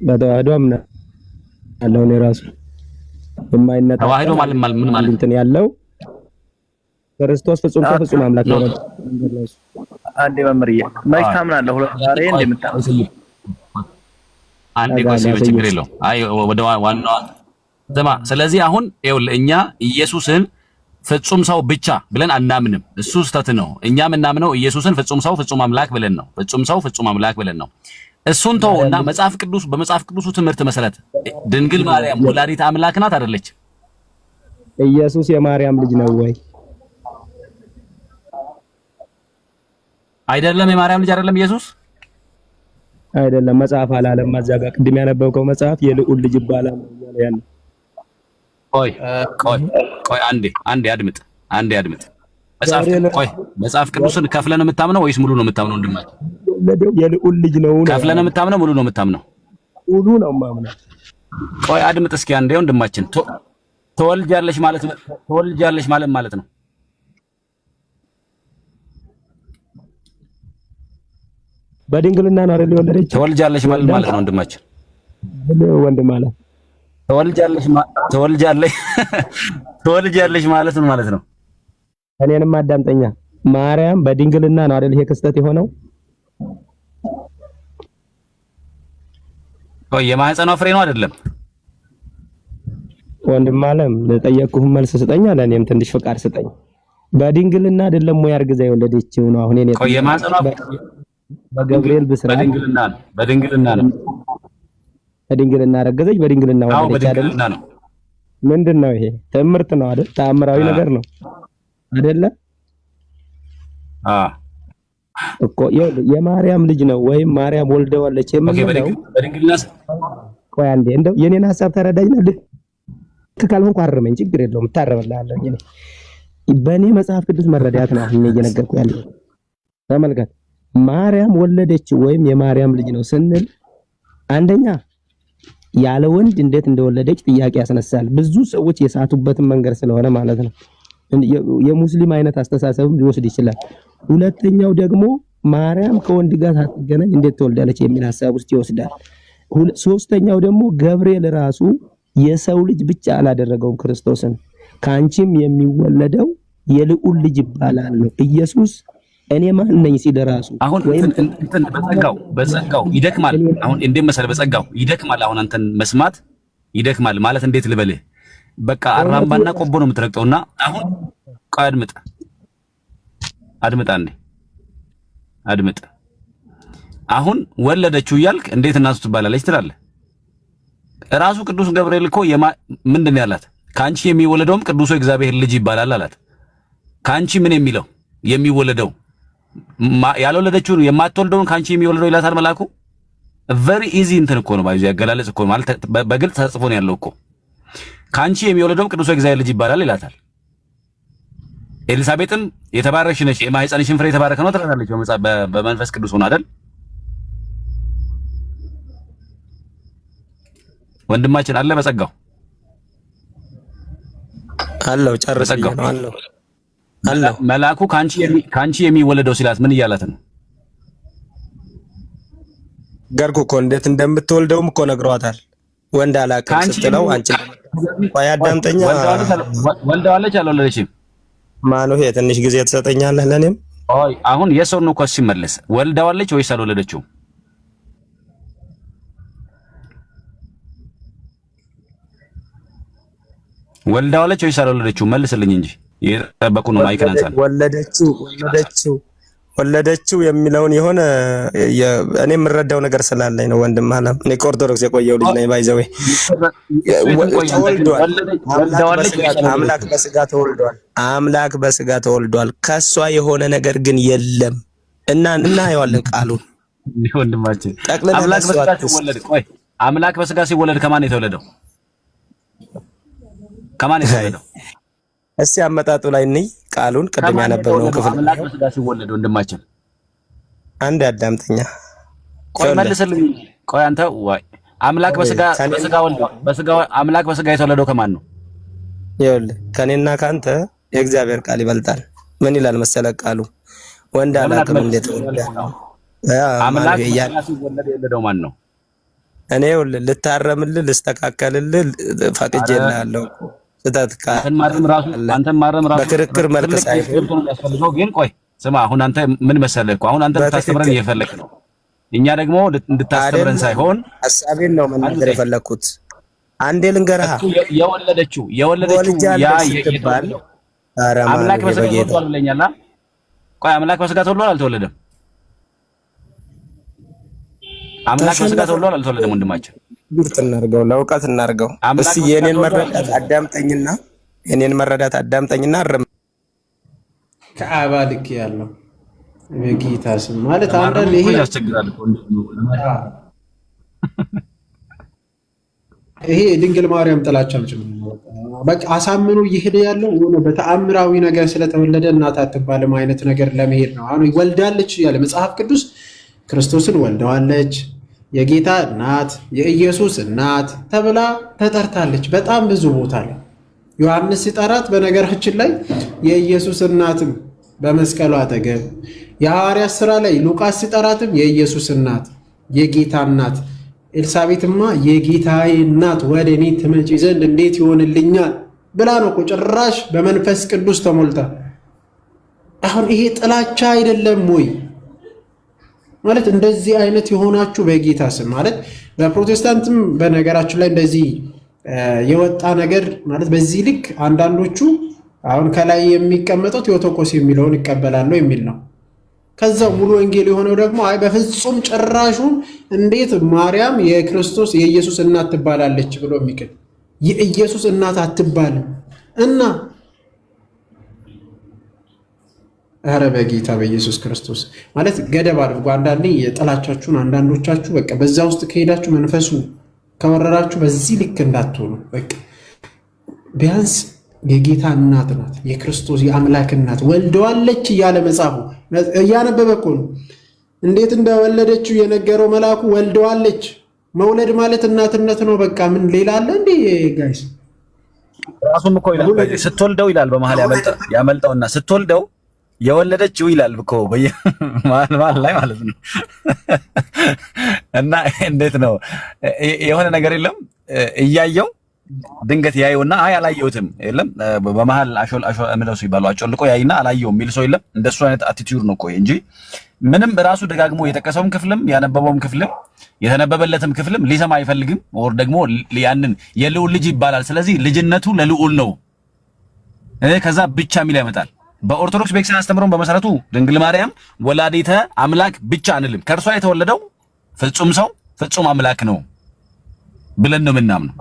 በተዋህዶ አምናለሁ እኔ ራሱ የማይነጣ ተዋህዶ ማለት ምን ማለት እንትን ያለው ክርስቶስ ፍጹም ሰው ፍጹም አምላክ ነው። አንዴ መምህርዬ መች ታምናለህ? ሁለት ዛሬ እንደምታውቁ አንዴ ቆይ ችግር የለውም። አይ ወደ ዋናው ስማ። ስለዚህ አሁን ይኸውልህ እኛ ኢየሱስን ፍጹም ሰው ብቻ ብለን አናምንም። እሱ ስህተት ነው። እኛ የምናምነው ኢየሱስን ፍጹም ሰው ፍጹም አምላክ ብለን ነው። ፍጹም ሰው ፍጹም አምላክ ብለን ነው። እሱን ተውና መጽሐፍ ቅዱስ በመጽሐፍ ቅዱሱ ትምህርት መሰረት ድንግል ማርያም ወላዲተ አምላክ ናት አይደለች? ኢየሱስ የማርያም ልጅ ነው ወይ? አይደለም። የማርያም ልጅ አይደለም ኢየሱስ? አይደለም። መጽሐፍ አላለም። ማዛጋ ቅድም ያነበብከው መጽሐፍ የልዑል ልጅ ይባላል ያለ። ቆይ አንዴ አድምጥ። መጽሐፍ ቅዱስን ከፍለን የምታምነው ወይስ ሙሉ ነው የምታምነው? ወንድማችን የልዑል ልጅ ነው። ከፍለን የምታምነው ሙሉ ነው የምታምነው? ሙሉ ነው የማምነው። ቆይ አድምጥ እስኪ አንዴ ወንድማችን። ተወልጃለሽ ማለት ነው በድንግልና ነው አይደል የወለደች? ተወልጃለሽ ማለት ነው ወንድማችን። ወንድም ማለት ተወልጃለሽ ማለት ነው። እኔንም አዳምጠኛ። ማርያም በድንግልና ነው አይደል ይሄ ክስተት የሆነው? የማህፀኗ ፍሬ ነው አይደለም? ወንድም አለም ለጠየቅኩህ መልስ ስጠኝ፣ ለእኔም ትንሽ ፍቃድ ስጠኝ። በድንግልና አይደለም ወይ አርግዛ የወለደችው ነው? አሁን እኔ የማህፀኗ በገብርኤል ብስራት በድንግልና ረገዘች፣ በድንግልና ወለደች አይደል? ምንድን ነው ይሄ? ትምህርት ነው አይደል? ተአምራዊ ነገር ነው አይደለ? እኮ የማርያም ልጅ ነው ወይም ማርያም ወልደዋለች የምንለው ቆይ አንዴ እንደው የኔን ሐሳብ ተረዳኝና ልክ ካልሆንኩ አርመኝ፣ ችግር የለውም እታረምልሃለሁ። በእኔ መጽሐፍ ቅዱስ መረዳት ነው አሁን እየነገርኩ ያለው። ተመልከት፣ ማርያም ወለደች ወይም የማርያም ልጅ ነው ስንል አንደኛ ያለ ወንድ እንዴት እንደወለደች ጥያቄ ያስነሳል። ብዙ ሰዎች የሳቱበትን መንገድ ስለሆነ ማለት ነው። የሙስሊም አይነት አስተሳሰብም ሊወስድ ይችላል። ሁለተኛው ደግሞ ማርያም ከወንድ ጋር ሳትገናኝ እንዴት ተወልዳለች የሚል ሐሳብ ውስጥ ይወስዳል። ሶስተኛው ደግሞ ገብርኤል ራሱ የሰው ልጅ ብቻ አላደረገውም ክርስቶስን፣ ካንቺም የሚወለደው የልዑል ልጅ ይባላል ነው። ኢየሱስ እኔ ማን ነኝ ሲል ራሱ አሁን እንትን በጸጋው ይደክማል። አሁን እንዴት መሰለህ በጸጋው ይደክማል። አሁን አንተን መስማት ይደክማል ማለት እንዴት ልበልህ? በቃ አራምባና ቆቦ ነው የምትረግጠውና አሁን ቆይ አድምጥ አንዴ አድምጥ። አሁን ወለደችው እያልክ እንዴት እናቱ ትባላለች ትላለህ? ራሱ ቅዱስ ገብርኤል እኮ ምንድን ያላት? ካንቺ የሚወለደውም ቅዱሱ እግዚአብሔር ልጅ ይባላል አላት። ካንቺ ምን የሚለው የሚወለደው ያልወለደችውን የማትወልደውን ካንቺ የሚወለደው ይላታል መልአኩ። ቨሪ ኢዚ እንትን እኮ ነው ባይዙ ያገላለጽ እኮ ማለት በግልጽ ተጽፎ ነው ያለው እኮ። ካንቺ የሚወለደውም ቅዱሱ እግዚአብሔር ልጅ ይባላል ይላታል። ኤልሳቤጥም የተባረክሽ ነሽ የማህፀንሽን ፍሬ የተባረከ ነው ትላለች በመንፈስ ቅዱስ ሆነ አይደል? ወንድማችን አለ በጸጋው አለው ጨርሰው አለው መልአኩ ካንቺ የሚወለደው ሲላት ምን እያላት ነው? ገርኩ እኮ እንዴት እንደምትወልደውም እኮ ነግሯታል። ወንድ አላውቅም ስትለው አንቺ ቆይ አዳምጠኛ ወልደዋለች አልወለደችም? ማኑሄ ትንሽ ጊዜ ትሰጠኛለህ ለኔም? አይ አሁን የሰው ነው ኳስ ሲመለስ ወልደዋለች ወይስ አልወለደችው? ወልደዋለች ወይስ አልወለደችው? መልስልኝ እንጂ የጠበቁ ነው ማይከን አንሳን። ወለደችው የሚለውን የሆነ እኔ የምረዳው ነገር ስላለኝ ነው ወንድም አለም። እኔ ኦርቶዶክስ የቆየው ልጅ ነኝ ባይዘው። አምላክ በስጋ ተወልዷል። ከሷ የሆነ ነገር ግን የለም እና እናየዋለን ቃሉን ወንድማችን። አምላክ በስጋ ሲወለድ ከማን የተወለደው? ከማን የተወለደው? እስቲ አመጣጡ ላይ ነኝ ቃሉን ቅድም ያነበብነው ክፍል አምላክ በስጋ ሲወለድ ወንድማችን አንድ አዳምጠኛ። ቆይ መልስልኝ። ቆይ አንተ ወይ አምላክ በስጋ አምላክ በስጋ የተወለደው ከማን ነው? ይኸውልህ ከኔና ካንተ የእግዚአብሔር ቃል ይበልጣል። ምን ይላል መሰለህ ቃሉ? ወንድ አላውቅም እንዴት አምላክ በስጋ ሲወለድ የወለደው ማን ነው? እኔ ይኸውልህ ልታረምልህ ልስተካከልልህ ፈቅጄልሃለሁ። አንተ ማረም ራሱ በክርክር መልክ ሳይሆን ያስፈልገው። ግን ቆይ ስማ፣ አሁን አንተ ምን መሰለህ እኮ አሁን አንተ ልታስተምረን እየፈለክ ነው። እኛ ደግሞ እንድታስተምረን ሳይሆን ሐሳቤን ነው መናገር የፈለኩት። አንዴ ልንገርህ፣ የወለደችው ያ ይባል አምላክ በስጋ ተወልዷል ብለኛል። ቆይ አምላክ በስጋ ተወልዷል አልተወለደም? አምላክ በስጋ ተወልዷል አልተወለደም? ወንድማችን ግልጽ እናድርገው፣ ለእውቀት እናድርገው። እስኪ የኔን መረዳት አዳምጠኝና አረም ከአባ ልክ ያለው በጌታ ስም ማለት አንዳንድ ይሄ ያስቸግራል እኮ ይሄ ድንግል ማርያም ጥላቻም ጭምር በቃ አሳምኖ እየሄደ ያለው ሆነ በተአምራዊ ነገር ስለተወለደ እናት አትባልም አይነት ነገር ለመሄድ ነው። አሁን ወልዳለች ያለ መጽሐፍ ቅዱስ ክርስቶስን ወልደዋለች፣ የጌታ እናት የኢየሱስ እናት ተብላ ተጠርታለች። በጣም ብዙ ቦታ ላይ ዮሐንስ ሲጠራት በነገራችን ላይ የኢየሱስ እናትም በመስቀሉ አጠገብ፣ የሐዋርያት ሥራ ላይ ሉቃስ ሲጠራትም የኢየሱስ እናት የጌታ እናት፣ ኤልሳቤጥማ የጌታዬ እናት ወደ እኔ ትመጪ ዘንድ እንዴት ይሆንልኛል ብላ ነው እኮ ጭራሽ በመንፈስ ቅዱስ ተሞልታ። አሁን ይሄ ጥላቻ አይደለም ወይ? ማለት እንደዚህ አይነት የሆናችሁ በጌታ ስም ማለት በፕሮቴስታንትም በነገራችን ላይ እንደዚህ የወጣ ነገር ማለት በዚህ ልክ አንዳንዶቹ አሁን ከላይ የሚቀመጠው ቴዎቶኮስ የሚለውን ይቀበላሉ የሚል ነው። ከዛው ሙሉ ወንጌል የሆነው ደግሞ አይ በፍጹም ጭራሹን እንዴት ማርያም የክርስቶስ የኢየሱስ እናት ትባላለች ብሎ የሚክድ የኢየሱስ እናት አትባልም እና ኧረ በጌታ በኢየሱስ ክርስቶስ ማለት ገደብ አድርጎ አንዳንዴ የጥላቻችሁን አንዳንዶቻችሁ በቃ በዛ ውስጥ ከሄዳችሁ መንፈሱ ከወረራችሁ በዚህ ልክ እንዳትሆኑ። በቃ ቢያንስ የጌታ እናት ናት፣ የክርስቶስ የአምላክ እናት ወልደዋለች እያለ መጽሐፉ እያነበበ እኮ ነው። እንዴት እንደወለደችው የነገረው መልአኩ ወልደዋለች። መውለድ ማለት እናትነት ነው። በቃ ምን ሌላ አለ እንዴ ጋይስ? ራሱም እኮ ይላል ስትወልደው ይላል በመሃል ያመልጠውና ስትወልደው የወለደችው ይላል እኮ በየማል ላይ ማለት ነው። እና እንዴት ነው የሆነ ነገር የለም እያየው ድንገት ያየውና አይ አላየሁትም የለም በመሃል አሾል እምለሱ ይባሉ አጮልቆ ያይና አላየው የሚል ሰው የለም። እንደሱ አይነት አቲቲዩድ ነው እኮ እንጂ ምንም ራሱ ደጋግሞ የጠቀሰውም ክፍልም ያነበበውም ክፍልም የተነበበለትም ክፍልም ሊሰማ አይፈልግም። ወር ደግሞ ያንን የልዑል ልጅ ይባላል። ስለዚህ ልጅነቱ ለልዑል ነው። ከዛ ብቻ የሚል ያመጣል። በኦርቶዶክስ ቤተክርስቲያን አስተምሮን በመሰረቱ ድንግል ማርያም ወላዲተ አምላክ ብቻ አንልም። ከእርሷ የተወለደው ፍጹም ሰው ፍጹም አምላክ ነው ብለን ነው የምናምነው።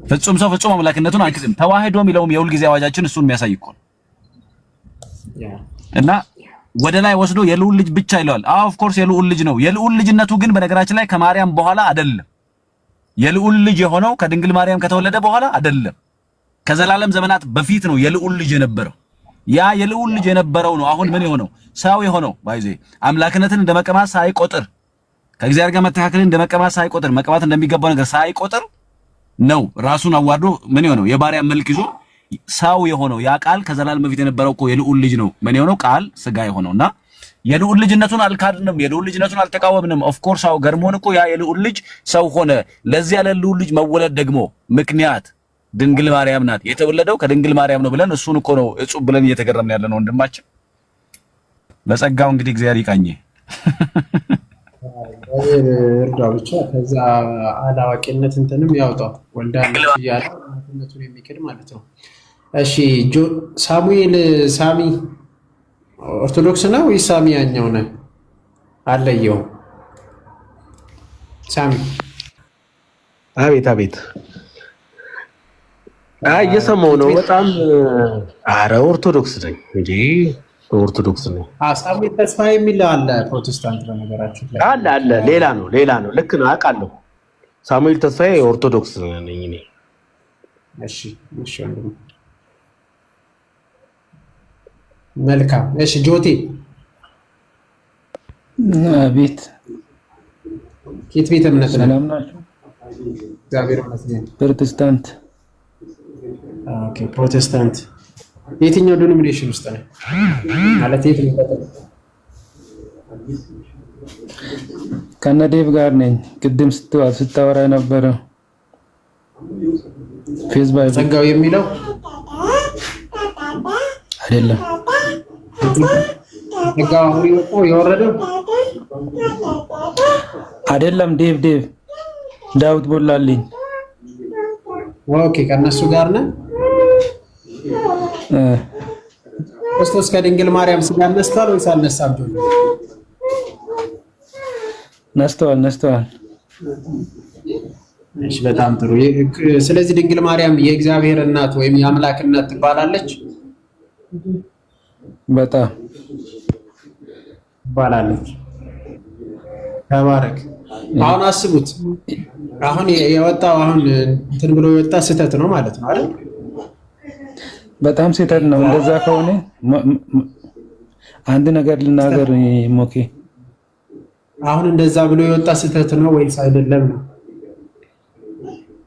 ፍጹም ሰው ፍጹም አምላክነቱን አንክስም። ተዋህዶ የሚለውም የሁል ጊዜ አዋጃችን እሱን የሚያሳይ እኮ ነው። እና ወደ ላይ ወስዶ የልዑል ልጅ ብቻ ይለዋል። ኦፍ ኮርስ የልዑል ልጅ ነው። የልዑል ልጅነቱ ግን በነገራችን ላይ ከማርያም በኋላ አይደለም። የልዑል ልጅ የሆነው ከድንግል ማርያም ከተወለደ በኋላ አይደለም። ከዘላለም ዘመናት በፊት ነው የልዑል ልጅ የነበረው። ያ የልዑል ልጅ የነበረው ነው አሁን ምን የሆነው ሰው የሆነው ባይዜ አምላክነትን እንደመቀማት ሳይቆጥር ከእግዚአብሔር ጋር መተካከልን እንደመቀማት ሳይቆጥር መቀማት እንደሚገባው ነገር ሳይቆጥር ነው ራሱን አዋርዶ ምን የሆነው የባሪያ መልክ ይዞ ሰው የሆነው። ያ ቃል ከዘላለም በፊት የነበረው እኮ የልዑል ልጅ ነው። ምን የሆነው ቃል ስጋ የሆነውና የልዑል ልጅነቱን አልካድንም፣ የልዑል ልጅነቱን አልተቃወምንም። ኦፍ ኮርስ አው ገርሞን እኮ ያ የልዑል ልጅ ሰው ሆነ። ለዚህ ያለ ልዑል ልጅ መወለድ ደግሞ ምክንያት ድንግል ማርያም ናት። የተወለደው ከድንግል ማርያም ነው ብለን እሱን እኮ ነው እጹብ ብለን እየተገረምን ያለ ነው ወንድማችን። በጸጋው እንግዲህ እግዚአብሔር ይቃኝ እርዳው ብቻ ከዛ አላዋቂነት እንትንም ያውጣው ወልዳለች እያለ እናቱን የሚክድ ማለት ነው። እሺ ሳሙኤል ሳሚ ኦርቶዶክስ ነው ወይስ ሳሚ ያኛው ነው? አለየው ሳሚ አቤት አቤት እየሰማሁ ነው በጣም። ኧረ ኦርቶዶክስ ነኝ እንጂ ኦርቶዶክስ ነኝ። ሳሙኤል ተስፋዬ የሚል አለ ፕሮቴስታንት በነገራችን ላይ አለ ሌላ ነው ልክ ነው አውቃለሁ። ሳሙኤል ተስፋዬ ኦርቶዶክስ ነኝ እኔ። እሺ ወንድም መልካም። እሺ ጆቴ ቤት የት ቤተ እምነት ነው? ሰላም ናችሁ? እግዚአብሔር ይመስገን። ፕሮቴስታንት። ኦኬ ፕሮቴስታንት የትኛው ዲኖሚኔሽን ውስጥ ነው ማለት የት ነው? ከነዴቭ ጋር ነኝ። ቅድም ስታወራ ነበረ ፌስቡክ ጸጋው የሚለው አይደለም። ጸጋው አሁን የወረደው አይደለም። ዴቭ ዳዊት ቦላልኝ። ኦኬ ከነሱ ጋር ነን። ክርስቶስ ከድንግል ማርያም ስጋ ነስቷል ወይስ አልነሳም? ነስተዋል። እሺ በጣም ጥሩ። ስለዚህ ድንግል ማርያም የእግዚአብሔር እናት ወይም የአምላክ እናት ትባላለች። በጣም ትባላለች። ተባረክ። አሁን አስቡት፣ አሁን የወጣው እንትን ብሎ የወጣ ስህተት ነው ማለት ነው አይደል? በጣም ስህተት ነው። እንደዛ ከሆነ አንድ ነገር ልናገር ሞኬ። አሁን እንደዛ ብሎ የወጣ ስህተት ነው ወይስ አይደለም ነው?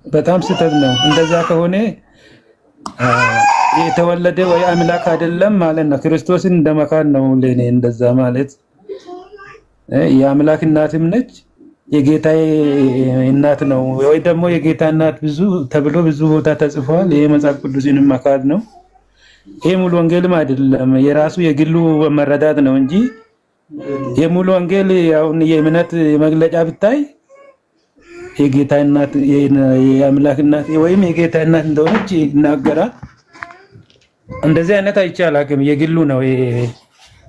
በጣም ስህተት ነው። እንደዛ ከሆነ የተወለደ ወይ አምላክ አይደለም ማለት ነው። ክርስቶስን እንደመካድ ነው ለኔ እንደዛ ማለት። የአምላክ እናትም ነች የጌታዬ እናት ነው ወይ ደግሞ የጌታ እናት ብዙ ተብሎ ብዙ ቦታ ተጽፏል። ይሄ መጽሐፍ ቅዱስን መካድ ነው። ይሄ ሙሉ ወንጌልም አይደለም፣ የራሱ የግሉ መረዳት ነው እንጂ የሙሉ ወንጌል አሁን የእምነት መግለጫ ብታይ የጌታ እናት የአምላክ እናት ወይም የጌታ እናት እንደሆነች ይናገራል። እንደዚህ አይነት አይቻልም። የግሉ ነው።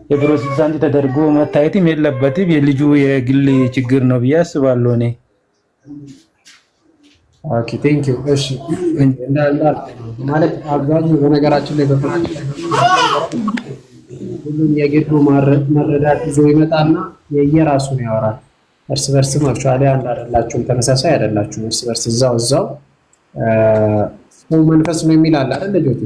የፕሮቴስታንት ተደርጎ መታየትም የለበትም። የልጁ የግል ችግር ነው ብዬ አስባለሁ እኔ። ኦኬ ቴንክ ዩ። እሺ ማለት አብዛኛው በነገራችን ላይ ሁሉም የግሉ መረዳት ይዞ ይመጣና የየራሱን ያወራል። እርስ በርስም አክቹአሊ አንድ አይደላችሁም፣ ተመሳሳይ አይደላችሁም። እርስ በርስ እዛው ሰው መንፈስ ነው የሚል አለ አይደል ልጆቹ?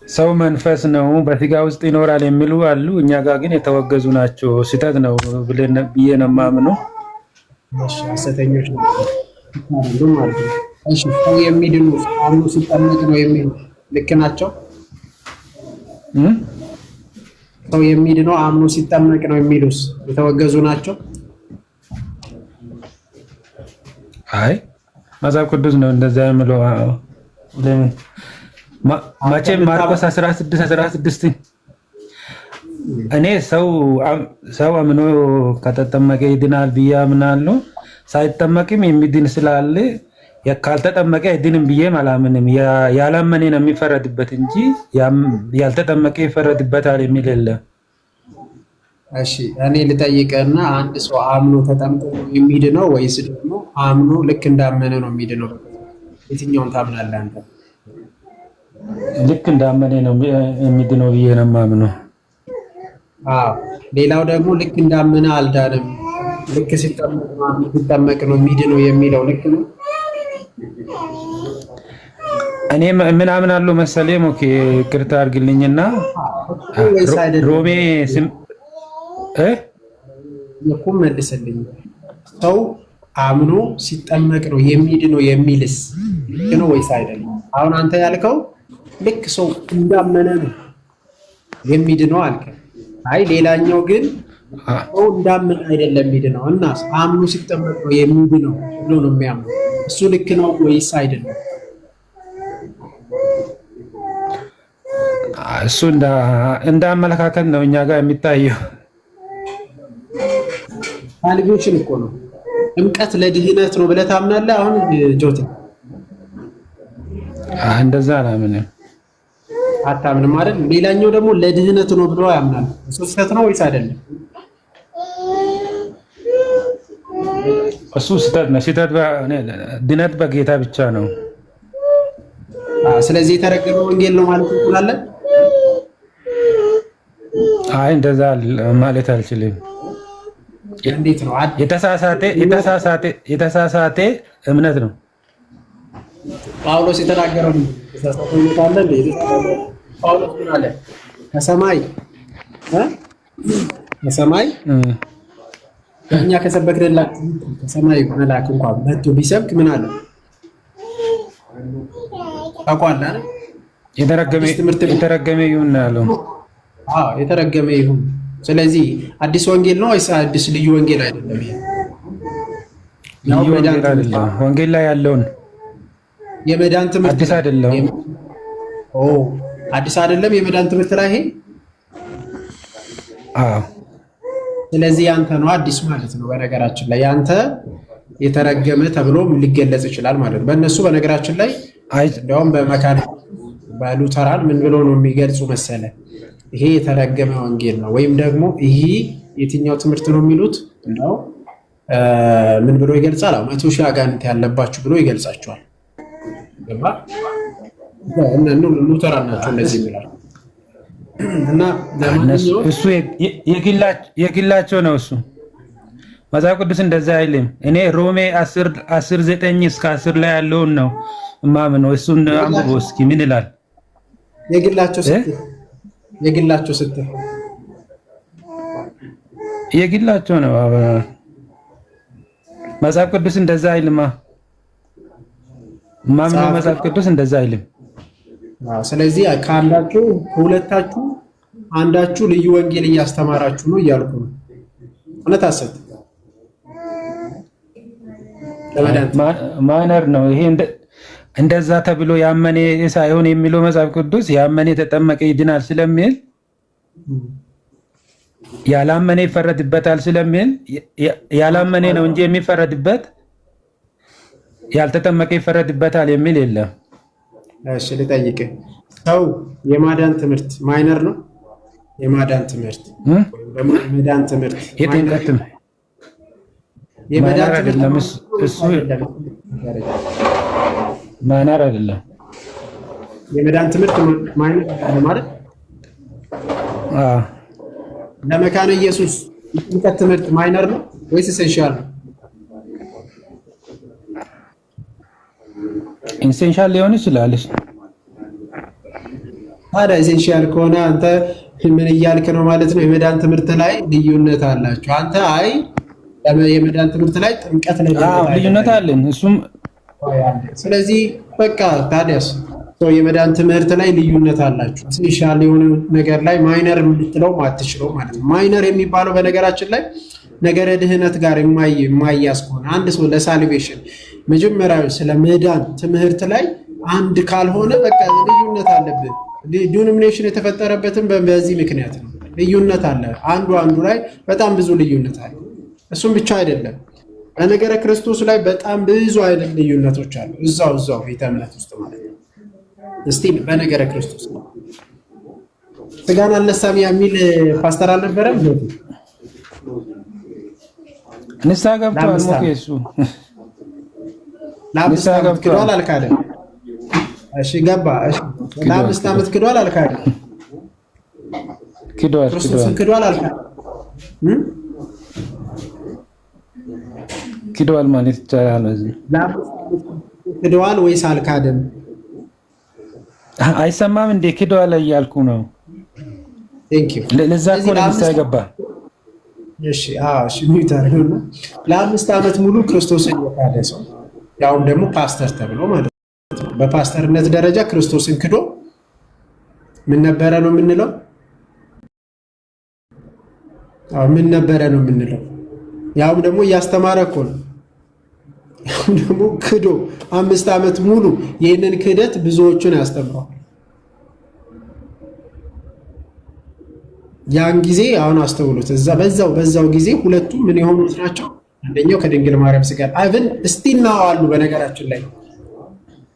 ሰው መንፈስ ነው በስጋ ውስጥ ይኖራል የሚሉ አሉ። እኛ ጋር ግን የተወገዙ ናቸው። ስህተት ነው ብዬ ነው የማምነው። ሐሰተኞች ናቸው ማለት ነው። እሺ ሰው የሚድኑ አምኖ ሲጠመቅ ነው የሚሉ ልክ ናቸው? ሰው የሚድነው አምኖ ሲጠመቅ ነው የሚሉስ የተወገዙ ናቸው? አይ መጽሐፍ ቅዱስ ነው እንደዛ የሚለው። ለምን መቼም ማርቆስ 16 እኔ ሰው አምኖ ከተጠመቀ ይድናል ብዬ አምናለሁ። ሳይጠመቅም የሚድን ስላለ ካልተጠመቀ አይድንም ብዬ አላምንም። ያላመነ ነው የሚፈረድበት እንጂ ያልተጠመቀ ይፈረድበታል የሚል የለም። እሺ እኔ ልጠይቅህና አንድ ሰው አምኖ ተጠምቆ የሚድነው ወይስ ደግሞ አምኖ ልክ እንዳመነ ነው የሚድነው? የትኛውን ታምናለህ አንተ? ልክ እንዳመነ ነው የሚድነው ብዬ ነው የማምነው። አዎ ሌላው ደግሞ ልክ እንዳመነ አልዳንም፣ ልክ ሲጠመቅ ነው የሚድነው የሚለው ልክ ነው? እኔ ምን አምናለሁ መሰለኝ። ኦኬ ይቅርታ አድርግልኝና ሮሜ የኩም መልስልኝ። ሰው አምኖ ሲጠመቅ ነው የሚድነው የሚልስ ልክ ነው ወይስ አይደለም? አሁን አንተ ያልከው ልክ ሰው እንዳመነ ነው የሚድነው አልከ። አይ ሌላኛው ግን ሰው እንዳመነ አይደለም የሚድነው እና አምኖ ሲጠመቅ ነው የሚድነው ብሎ ነው የሚያምነው። እሱ ልክ ነው ወይስ አይደለም? እሱ እንዳመለካከት ነው እኛ ጋር የሚታየው። ሳልቬሽን እኮ ነው። ጥምቀት ለድህነት ነው ብለህ ታምናለህ? አሁን ጆቴ እንደዛ አላምንም። አታምንም አይደል? ሌላኛው ደግሞ ለድህነት ነው ብሎ ያምናል። እሱ ስህተት ነው ወይስ አይደለም? እሱ ስህተት ነው። ድነት በጌታ ብቻ ነው። ስለዚህ የተረገመ ወንጌል ነው ማለት እንችላለን? አይ እንደዛ ማለት አልችልም። እንዴት ነው? የተሳሳተ እምነት ነው። ጳውሎስ የተናገረው የተሳሳተ እምነት አለ እንዴ? ጳውሎስ ምን አለ? ከሰማይ እኛ ከሰበክንላችሁ ከሰማይ መልአክ እንኳን መጥቶ ቢሰብክ ምን አለ? ታውቃለህ አይደል? የተረገመ ይሁን ያለው። አዎ የተረገመ ይሁን። ስለዚህ አዲስ ወንጌል ነው ወይስ አዲስ ልዩ ወንጌል አይደለም? ይሄ ልዩ ወንጌል አይደለም። ወንጌል ላይ ያለውን የመዳን ትምህርት አዲስ አይደለም። አዲስ አይደለም የመዳን ትምህርት ላይ ይሄ። አዎ ስለዚህ ያንተ ነው አዲስ ማለት ነው። በነገራችን ላይ ያንተ የተረገመ ተብሎ ሊገለጽ ይችላል ማለት ነው በእነሱ። በነገራችን ላይ እንደውም በመካነ በሉተራን ምን ብሎ ነው የሚገልጹ መሰለ? ይሄ የተረገመ ወንጌል ነው ወይም ደግሞ ይሄ የትኛው ትምህርት ነው የሚሉት እንደው ምን ብሎ ይገልጻል? 100,000 አጋንንት ያለባችሁ ብሎ ይገልጻቸዋል። ገባ? ሉተራን ናቸው እንደዚህ ይላል። እና እሱ የግላቸው ነው። እሱ መጽሐፍ ቅዱስ እንደዛ አይልም። እኔ ሮሜ 10:9 እስከ 10 ላይ ያለውን ነው ማምነው። እሱን አንብቦ እስኪ ምን ይላል? የግላቸው ስትል የግላቸው ነው። መጽሐፍ ቅዱስ እንደዛ አይልማ። ማምነው መጽሐፍ ቅዱስ እንደዛ አይልም። ስለዚህ ከአንዳችሁ ከሁለታችሁ አንዳችሁ ልዩ ወንጌል እያስተማራችሁ ነው እያልኩ ነው። እውነት አሰት ማነር ነው ይሄ። እንደዛ ተብሎ ያመነ ሳይሆን የሚለው መጽሐፍ ቅዱስ ያመነ የተጠመቀ ይድናል ስለሚል ያላመነ ይፈረድበታል ስለሚል ያላመነ ነው እንጂ የሚፈረድበት ያልተጠመቀ ይፈረድበታል የሚል የለም። እሺ ልጠይቅህ፣ ሰው የማዳን ትምህርት ማይነር ነው? የማዳን ትምህርት ደግሞ የመዳን ትምህርት የጥምቀትም የመዳን አይደለም። እሱ ማይነር አይደለም። የመዳን ትምህርት ማይነር ማለት ለመካነ ኢየሱስ የጥምቀት ትምህርት ማይነር ነው ወይስ ኢሴንሻል ነው? ኢሴንሻል ሊሆን ይችላል። ታዲያ ኢሴንሻል ከሆነ አንተ ምን እያልክ ነው ማለት ነው? የመዳን ትምህርት ላይ ልዩነት አላችሁ። አንተ አይ የመዳን ትምህርት ላይ ጥምቀት ላይ ልዩነት አለን። እሱም ስለዚህ በቃ ታዲያስ የመዳን ትምህርት ላይ ልዩነት አላችሁ። ኢሴንሻል የሆነ ነገር ላይ ማይነር የምትለው አትችለው ማለት ነው። ማይነር የሚባለው በነገራችን ላይ ነገረ ድህነት ጋር የማያዝ ከሆነ አንድ ሰው ለሳልቬሽን መጀመሪያ ስለ መዳን ትምህርት ላይ አንድ ካልሆነ በቃ ልዩነት አለብን። ዲኖሚኔሽን የተፈጠረበትም በዚህ ምክንያት ነው። ልዩነት አለ። አንዱ ላይ በጣም ብዙ ልዩነት አለ። እሱም ብቻ አይደለም። በነገረ ክርስቶስ ላይ በጣም ብዙ አይነት ልዩነቶች አሉ። እዛው ቤተ እምነት ውስጥ ማለት ነው። እስቲ በነገረ ክርስቶስ ስጋን አልነሳም የሚል ፓስተር አልነበረም? ንስሐ ገብቷል። ሞኬሱ ለአምስት ዓመት ክዷል አልካደም? እሺ ገባ። እሺ ለአምስት ዓመት ክዷል አልካደም? ክርስቶስን ክዷል አልካደም? ክዷል ማለት ይቻላል። እዚህ ክዷል ወይስ አልካደም? አይሰማም እንዴ? ክዷል እያልኩ ነው። ለዛ እኮ ነው ንስሐ ገባ። እሺ ሚታረውና ለአምስት ዓመት ሙሉ ክርስቶስን የካደ ሰው ያውም ደግሞ ፓስተር ተብሎ ማለት ነው። በፓስተርነት ደረጃ ክርስቶስን ክዶ ምን ነበረ ነው የምንለው? ምን ነበረ ነው የምንለው? ያውም ደግሞ እያስተማረ እኮ ነው። ያውም ደግሞ ክዶ 5 ዓመት ሙሉ ይህንን ክህደት ብዙዎቹን ያስተምረዋል። ያን ጊዜ አሁን አስተውሉት። በዛው ጊዜ ሁለቱም ምን የሆኑት ናቸው? አንደኛው ከድንግል ማርያም ስጋ አብን እስቲና አሉ። በነገራችን ላይ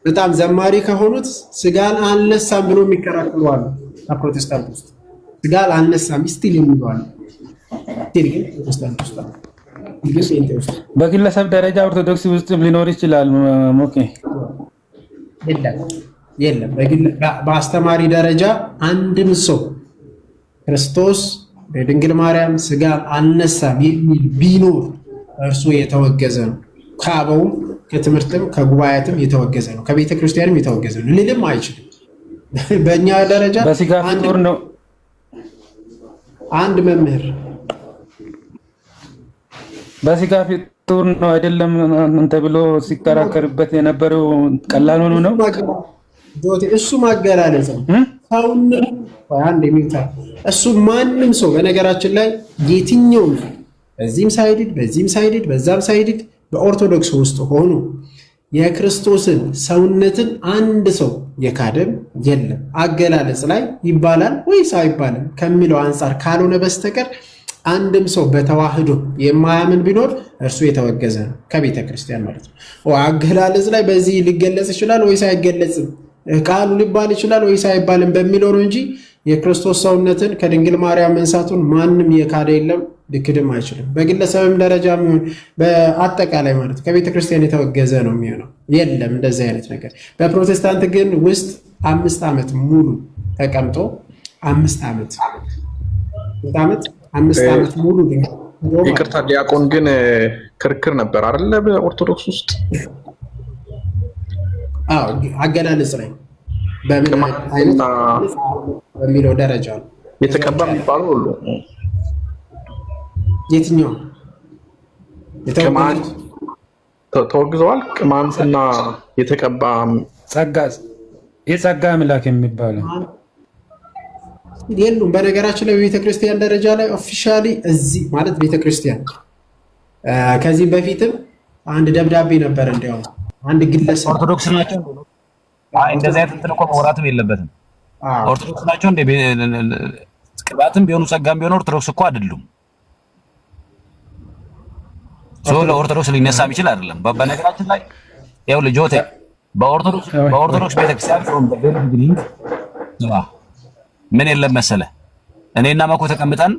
በጣም ዘማሪ ከሆኑት ስጋን አልነሳም ብሎ የሚከራከሩ አሉ። ፕሮቴስታንት ውስጥ ስጋን አልነሳም ስቲል የሚሉ አሉ። በግለሰብ ደረጃ ኦርቶዶክስ ውስጥ ሊኖር ይችላል። ኦኬ የለም። በአስተማሪ ደረጃ አንድም ሰው ክርስቶስ በድንግል ማርያም ስጋ አልነሳም የሚል ቢኖር እርሱ የተወገዘ ነው። ከአበውም ከትምህርትም ከጉባኤያትም የተወገዘ ነው። ከቤተ ክርስቲያንም የተወገዘ ነው። ልልም አይችልም። በእኛ ደረጃ በስጋ ፍጡር ነው። አንድ መምህር በስጋ ፍጡር ነው አይደለም ተብሎ ሲከራከርበት የነበረው ቀላል ሆኖ ነው። እሱ ማገላለጽ ነው። እሱ ማንም ሰው በነገራችን ላይ የትኛው በዚህም ሳይድድ በዚህም ሳይድድ በዛም ሳይድድ በኦርቶዶክስ ውስጥ ሆኖ የክርስቶስን ሰውነትን አንድ ሰው የካደም የለም። አገላለጽ ላይ ይባላል ወይስ አይባልም ከሚለው አንጻር ካልሆነ በስተቀር አንድም ሰው በተዋህዶ የማያምን ቢኖር እርሱ የተወገዘ ነው ከቤተ ክርስቲያን ማለት ነው። አገላለጽ ላይ በዚህ ሊገለጽ ይችላል ወይስ አይገለጽም፣ ቃሉ ሊባል ይችላል ወይስ አይባልም በሚለው ነው እንጂ የክርስቶስ ሰውነትን ከድንግል ማርያም መንሳቱን ማንም የካደ የለም፣ ሊክድም አይችልም። በግለሰብም ደረጃ የሚሆን በአጠቃላይ ማለት ከቤተ ክርስቲያን የተወገዘ ነው የሚሆነው። የለም እንደዚህ አይነት ነገር። በፕሮቴስታንት ግን ውስጥ 5 ዓመት ሙሉ ተቀምጦ 5 ዓመት ሙሉ ይቅርታ ዲያቆን ግን ክርክር ነበር አይደለ? በኦርቶዶክስ ውስጥ አገላለጽ ላይ በምን አይነት በሚለው ደረጃ ነው የተቀባ የሚባለው ሁሉ የትኛው ተወግዘዋል። ቅማንትና የተቀባ የጸጋ አምላክ የሚባለው የሉም። በነገራችን ላይ በቤተክርስቲያን ደረጃ ላይ ኦፊሻሊ እዚህ ማለት ቤተክርስቲያን ከዚህ በፊትም አንድ ደብዳቤ ነበር። እንዲያውም አንድ ግለሰብ ኦርቶዶክስ ናቸው እንደዚህ አይነት እንትን እኮ መውራትም የለበትም። ኦርቶዶክስ ናቸው እንደ ቅባትም ቢሆኑ ጸጋም ቢሆኑ ኦርቶዶክስ እኮ አይደሉም። ለኦርቶዶክስ ሊነሳም ይችላል አይደለም። በነገራችን ላይ ያው ልጆቴ በኦርቶዶክስ ቤተክርስቲያን ምን የለም መሰለህ፣ እኔና መኮ ተቀምጠን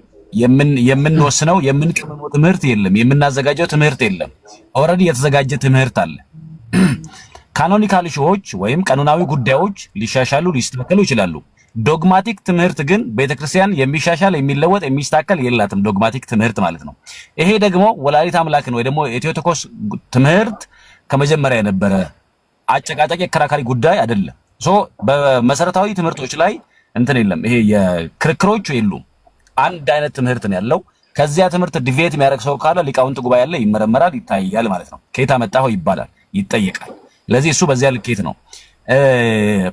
የምንወስነው የምንቀመመው ትምህርት የለም፣ የምናዘጋጀው ትምህርት የለም። ኦልሬዲ የተዘጋጀ ትምህርት አለ። ካኖኒካል ሾዎች ወይም ቀኖናዊ ጉዳዮች ሊሻሻሉ ሊስተካከሉ ይችላሉ። ዶግማቲክ ትምህርት ግን ቤተክርስቲያን የሚሻሻል የሚለወጥ የሚስተካከል የላትም። ዶግማቲክ ትምህርት ማለት ነው። ይሄ ደግሞ ወላዲተ አምላክን ወይ ደግሞ የቴዎቶኮስ ትምህርት ከመጀመሪያ የነበረ አጨቃጫቂ አከራካሪ ጉዳይ አይደለም። በመሰረታዊ ትምህርቶች ላይ እንትን የለም። ይሄ የክርክሮች የሉም። አንድ አይነት ትምህርት ነው ያለው። ከዚያ ትምህርት ዲቬት የሚያደርግ ሰው ካለ ሊቃውንት ጉባኤ ያለ ይመረመራል፣ ይታያል ማለት ነው። ከየት አመጣኸው ይባላል፣ ይጠየቃል። ለዚህ እሱ በዚያ ልኬት ነው።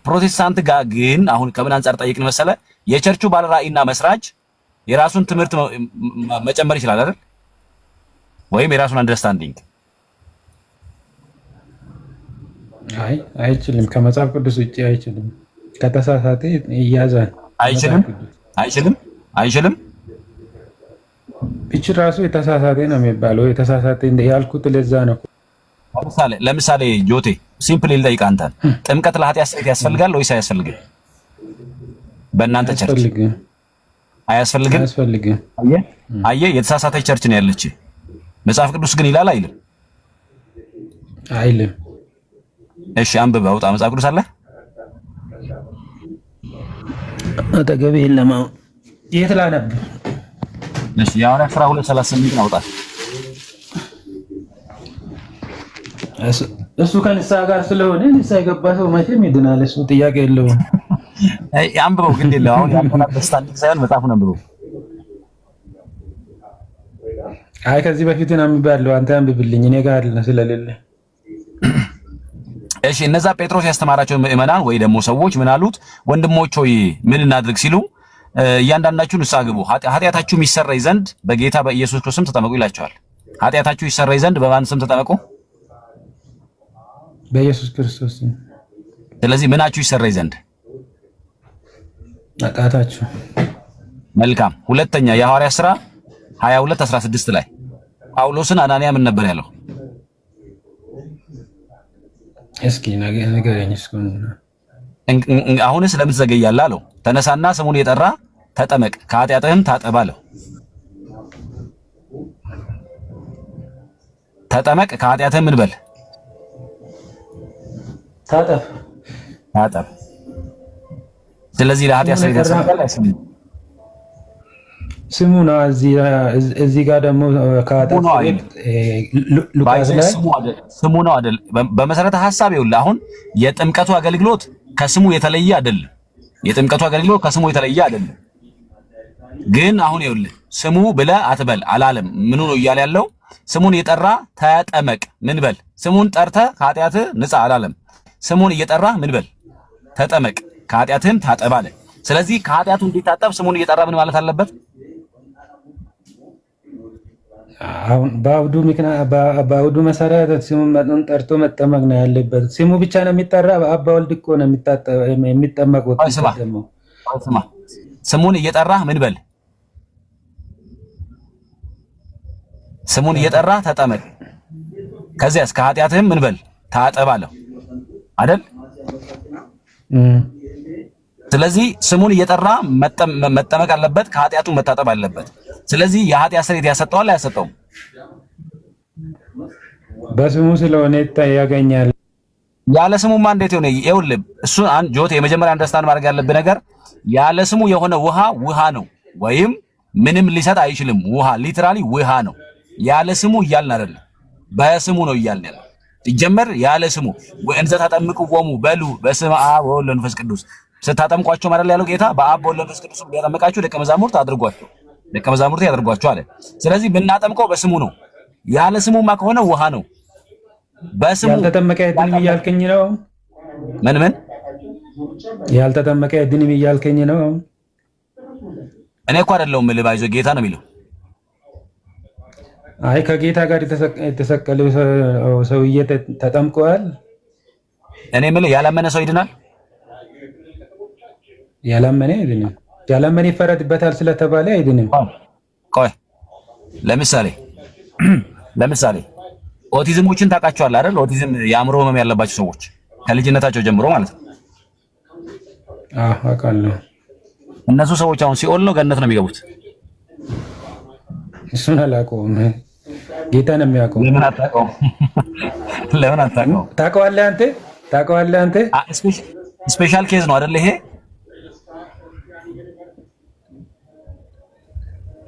ፕሮቴስታንት ጋር ግን አሁን ከምን አንጻር ጠይቅን መሰለ፣ የቸርቹ ባለራዕይና መስራች የራሱን ትምህርት መጨመር ይችላል አይደል? ወይም የራሱን አንደርስታንዲንግ አይችልም። ከመጽሐፍ ቅዱስ ውጭ አይችልም። ከተሳሳተ ይያዛል። አይችልም እቺ ራሱ የተሳሳተ ነው የሚባለው። የተሳሳተ ያልኩት ለዛ ነው። ለምሳሌ ጆቴ ሲምፕል ልጠይቅህ አንተን፣ ጥምቀት ለኃጢአት ስርየት ያስፈልጋል ወይስ አያስፈልግም? በእናንተ ቸርች አያስፈልግም? አየህ፣ የተሳሳተች ቸርች ነው ያለች። መጽሐፍ ቅዱስ ግን ይላል አይልም? አይልም። እሺ አንብብ፣ አውጣ። መጽሐፍ ቅዱስ አለ አጠገቤ የለም። የት ላነብ? እሺ የሐዋርያት ሥራ 2:38 አውጣ። እሱ ከንስሐ ጋር ስለሆነ ንስሐ የገባ ሰው መቼም ይድናል። እሱ ጥያቄ የለውም። አንብበው፣ ግን የለው አሁን ያንተና በስታንዲንግ ሳይሆን መጽሐፉን አንብበው። አይ ከዚህ በፊት አንብቤያለሁ። አንተ አንብብልኝ፣ እኔ ጋር አይደለም ስለሌለ። እሺ እነዛ ጴጥሮስ ያስተማራቸው ምዕመናን ወይ ደግሞ ሰዎች ምን አሉት? ወንድሞች ሆይ ምን እናድርግ ሲሉ እያንዳንዳችሁ ንስሐ ግቡ፣ ኃጢአታችሁ ይሰረይ ዘንድ በጌታ በኢየሱስ ክርስቶስ ስም ተጠመቁ ይላቸዋል። ኃጢአታችሁ ይሰረይ ዘንድ በማን ስም ተጠመቁ? በኢየሱስ ክርስቶስ ስም። ስለዚህ ምናችሁ ይሰረይ ዘንድ? ኃጢአታችሁ። መልካም። ሁለተኛ የሐዋርያት ሥራ 22:16 ላይ ጳውሎስን አናንያ ምን ነበር ያለው? እስኪ ንገረኝ። አሁንስ ለምን ትዘገያለህ አለው። ተነሳና ስሙን የጠራ ተጠመቅ ከኃጢአትህም ታጠብ አለው። ተጠመቅ ከኃጢአትህም ምን በል? ታጠብ። ስለዚህ ለኃጢአት ስርየት ያስፈልጋል አይደል? ስሙ ነው። እዚህ ጋር ደግሞ ሉቃስ ላይ ስሙ ነው አይደል? በመሰረተ ሐሳብ ይኸውልህ፣ አሁን የጥምቀቱ አገልግሎት ከስሙ የተለየ አይደለም። የጥምቀቱ አገልግሎት ከስሙ የተለየ አይደለም። ግን አሁን ይኸውልህ ስሙ ብለህ አትበል አላለም። ምኑ ነው እያለ ያለው? ስሙን የጠራ ተጠመቅ ምን በል? ስሙን ጠርተህ ከኃጢአትህ ንጻ አላለም። ስሙን እየጠራ ምን በል? ተጠመቅ ከኃጢአትህም ታጠብ አለ። ስለዚህ ከኃጢአቱ እንዲታጠብ ስሙን እየጠራ ምን ማለት አለበት? አሁን በአውዱ መሰረት ስሙን ጠርቶ መጠመቅ ነው ያለበት። ስሙ ብቻ ነው የሚጠራ። አባ ወልድ እኮ ነው የሚጠመቁት። ስማ፣ ስሙን እየጠራ ምን በል? ስሙን እየጠራ ተጠመቅ፣ ከዚያስ ከኃጢአትህም ምን በል? ታጠብ አለው አይደል? ስለዚህ ስሙን እየጠራ መጠመቅ አለበት፣ ከኃጢአቱ መታጠብ አለበት። ስለዚህ የኃጢአት ስርየት ያሰጠዋል አያሰጠውም? በስሙ ስለሆነ ያገኛል። ያለ ስሙማ እንዴት ሆነ? ይኸውልህ እሱ ጆቴ የመጀመሪያ አንደርስታንድ ማድረግ ያለብህ ነገር ያለ ስሙ የሆነ ውሃ ነው ወይም ምንም ሊሰጥ አይችልም። ውሃ ሊትራሊ ውሃ ነው። ያለ ስሙ እያልን አይደለም፣ በስሙ ነው እያልን ያለው። ሲጀመር ያለ ስሙ ወእንዘ ተጠምቅዎሙ በሉ በስመ አብ ወወልድ ወመንፈስ ቅዱስ ስታጠምቋቸው ማለት ያለው ጌታ በአብ በወልድ በመንፈስ ቅዱስ ቢያጠምቃችሁ ደቀ መዛሙርት አድርጓቸው፣ ደቀ መዛሙርት ያደርጓቸው አለ። ስለዚህ ብናጠምቀው በስሙ ነው። ያለ ስሙማ ከሆነ ውሃ ነው። በስሙ ያልተጠመቀ አይድንም እያልከኝ ነው? ምን ያልተጠመቀ አይድንም እያልከኝ ነው? እኔ እኮ አይደለሁም የምልህ፣ ባይዞ ጌታ ነው የሚለው። አይ ከጌታ ጋር የተሰቀለው ሰውዬ ተጠምቀዋል። እኔ የምልህ ያላመነ ሰው ይድናል? ያላመነ አይድንም። ያላመነ ይፈረድበታል ስለተባለ አይድንም። ቆይ ለምሳሌ ኦቲዝሞችን ታውቃቸዋለህ አይደል? ኦቲዝም የአእምሮ ህመም ያለባቸው ሰዎች ከልጅነታቸው ጀምሮ ማለት ነው። አውቃለሁ። እነሱ ሰዎች አሁን ሲኦል ነው ገነት ነው የሚገቡት? እሱን አላውቀውም። ጌታ ነው የሚያውቀው። ለምን አታውቀውም? ታውቀዋለህ አንተ? ስፔሻል ኬዝ ነው አይደል? ይሄ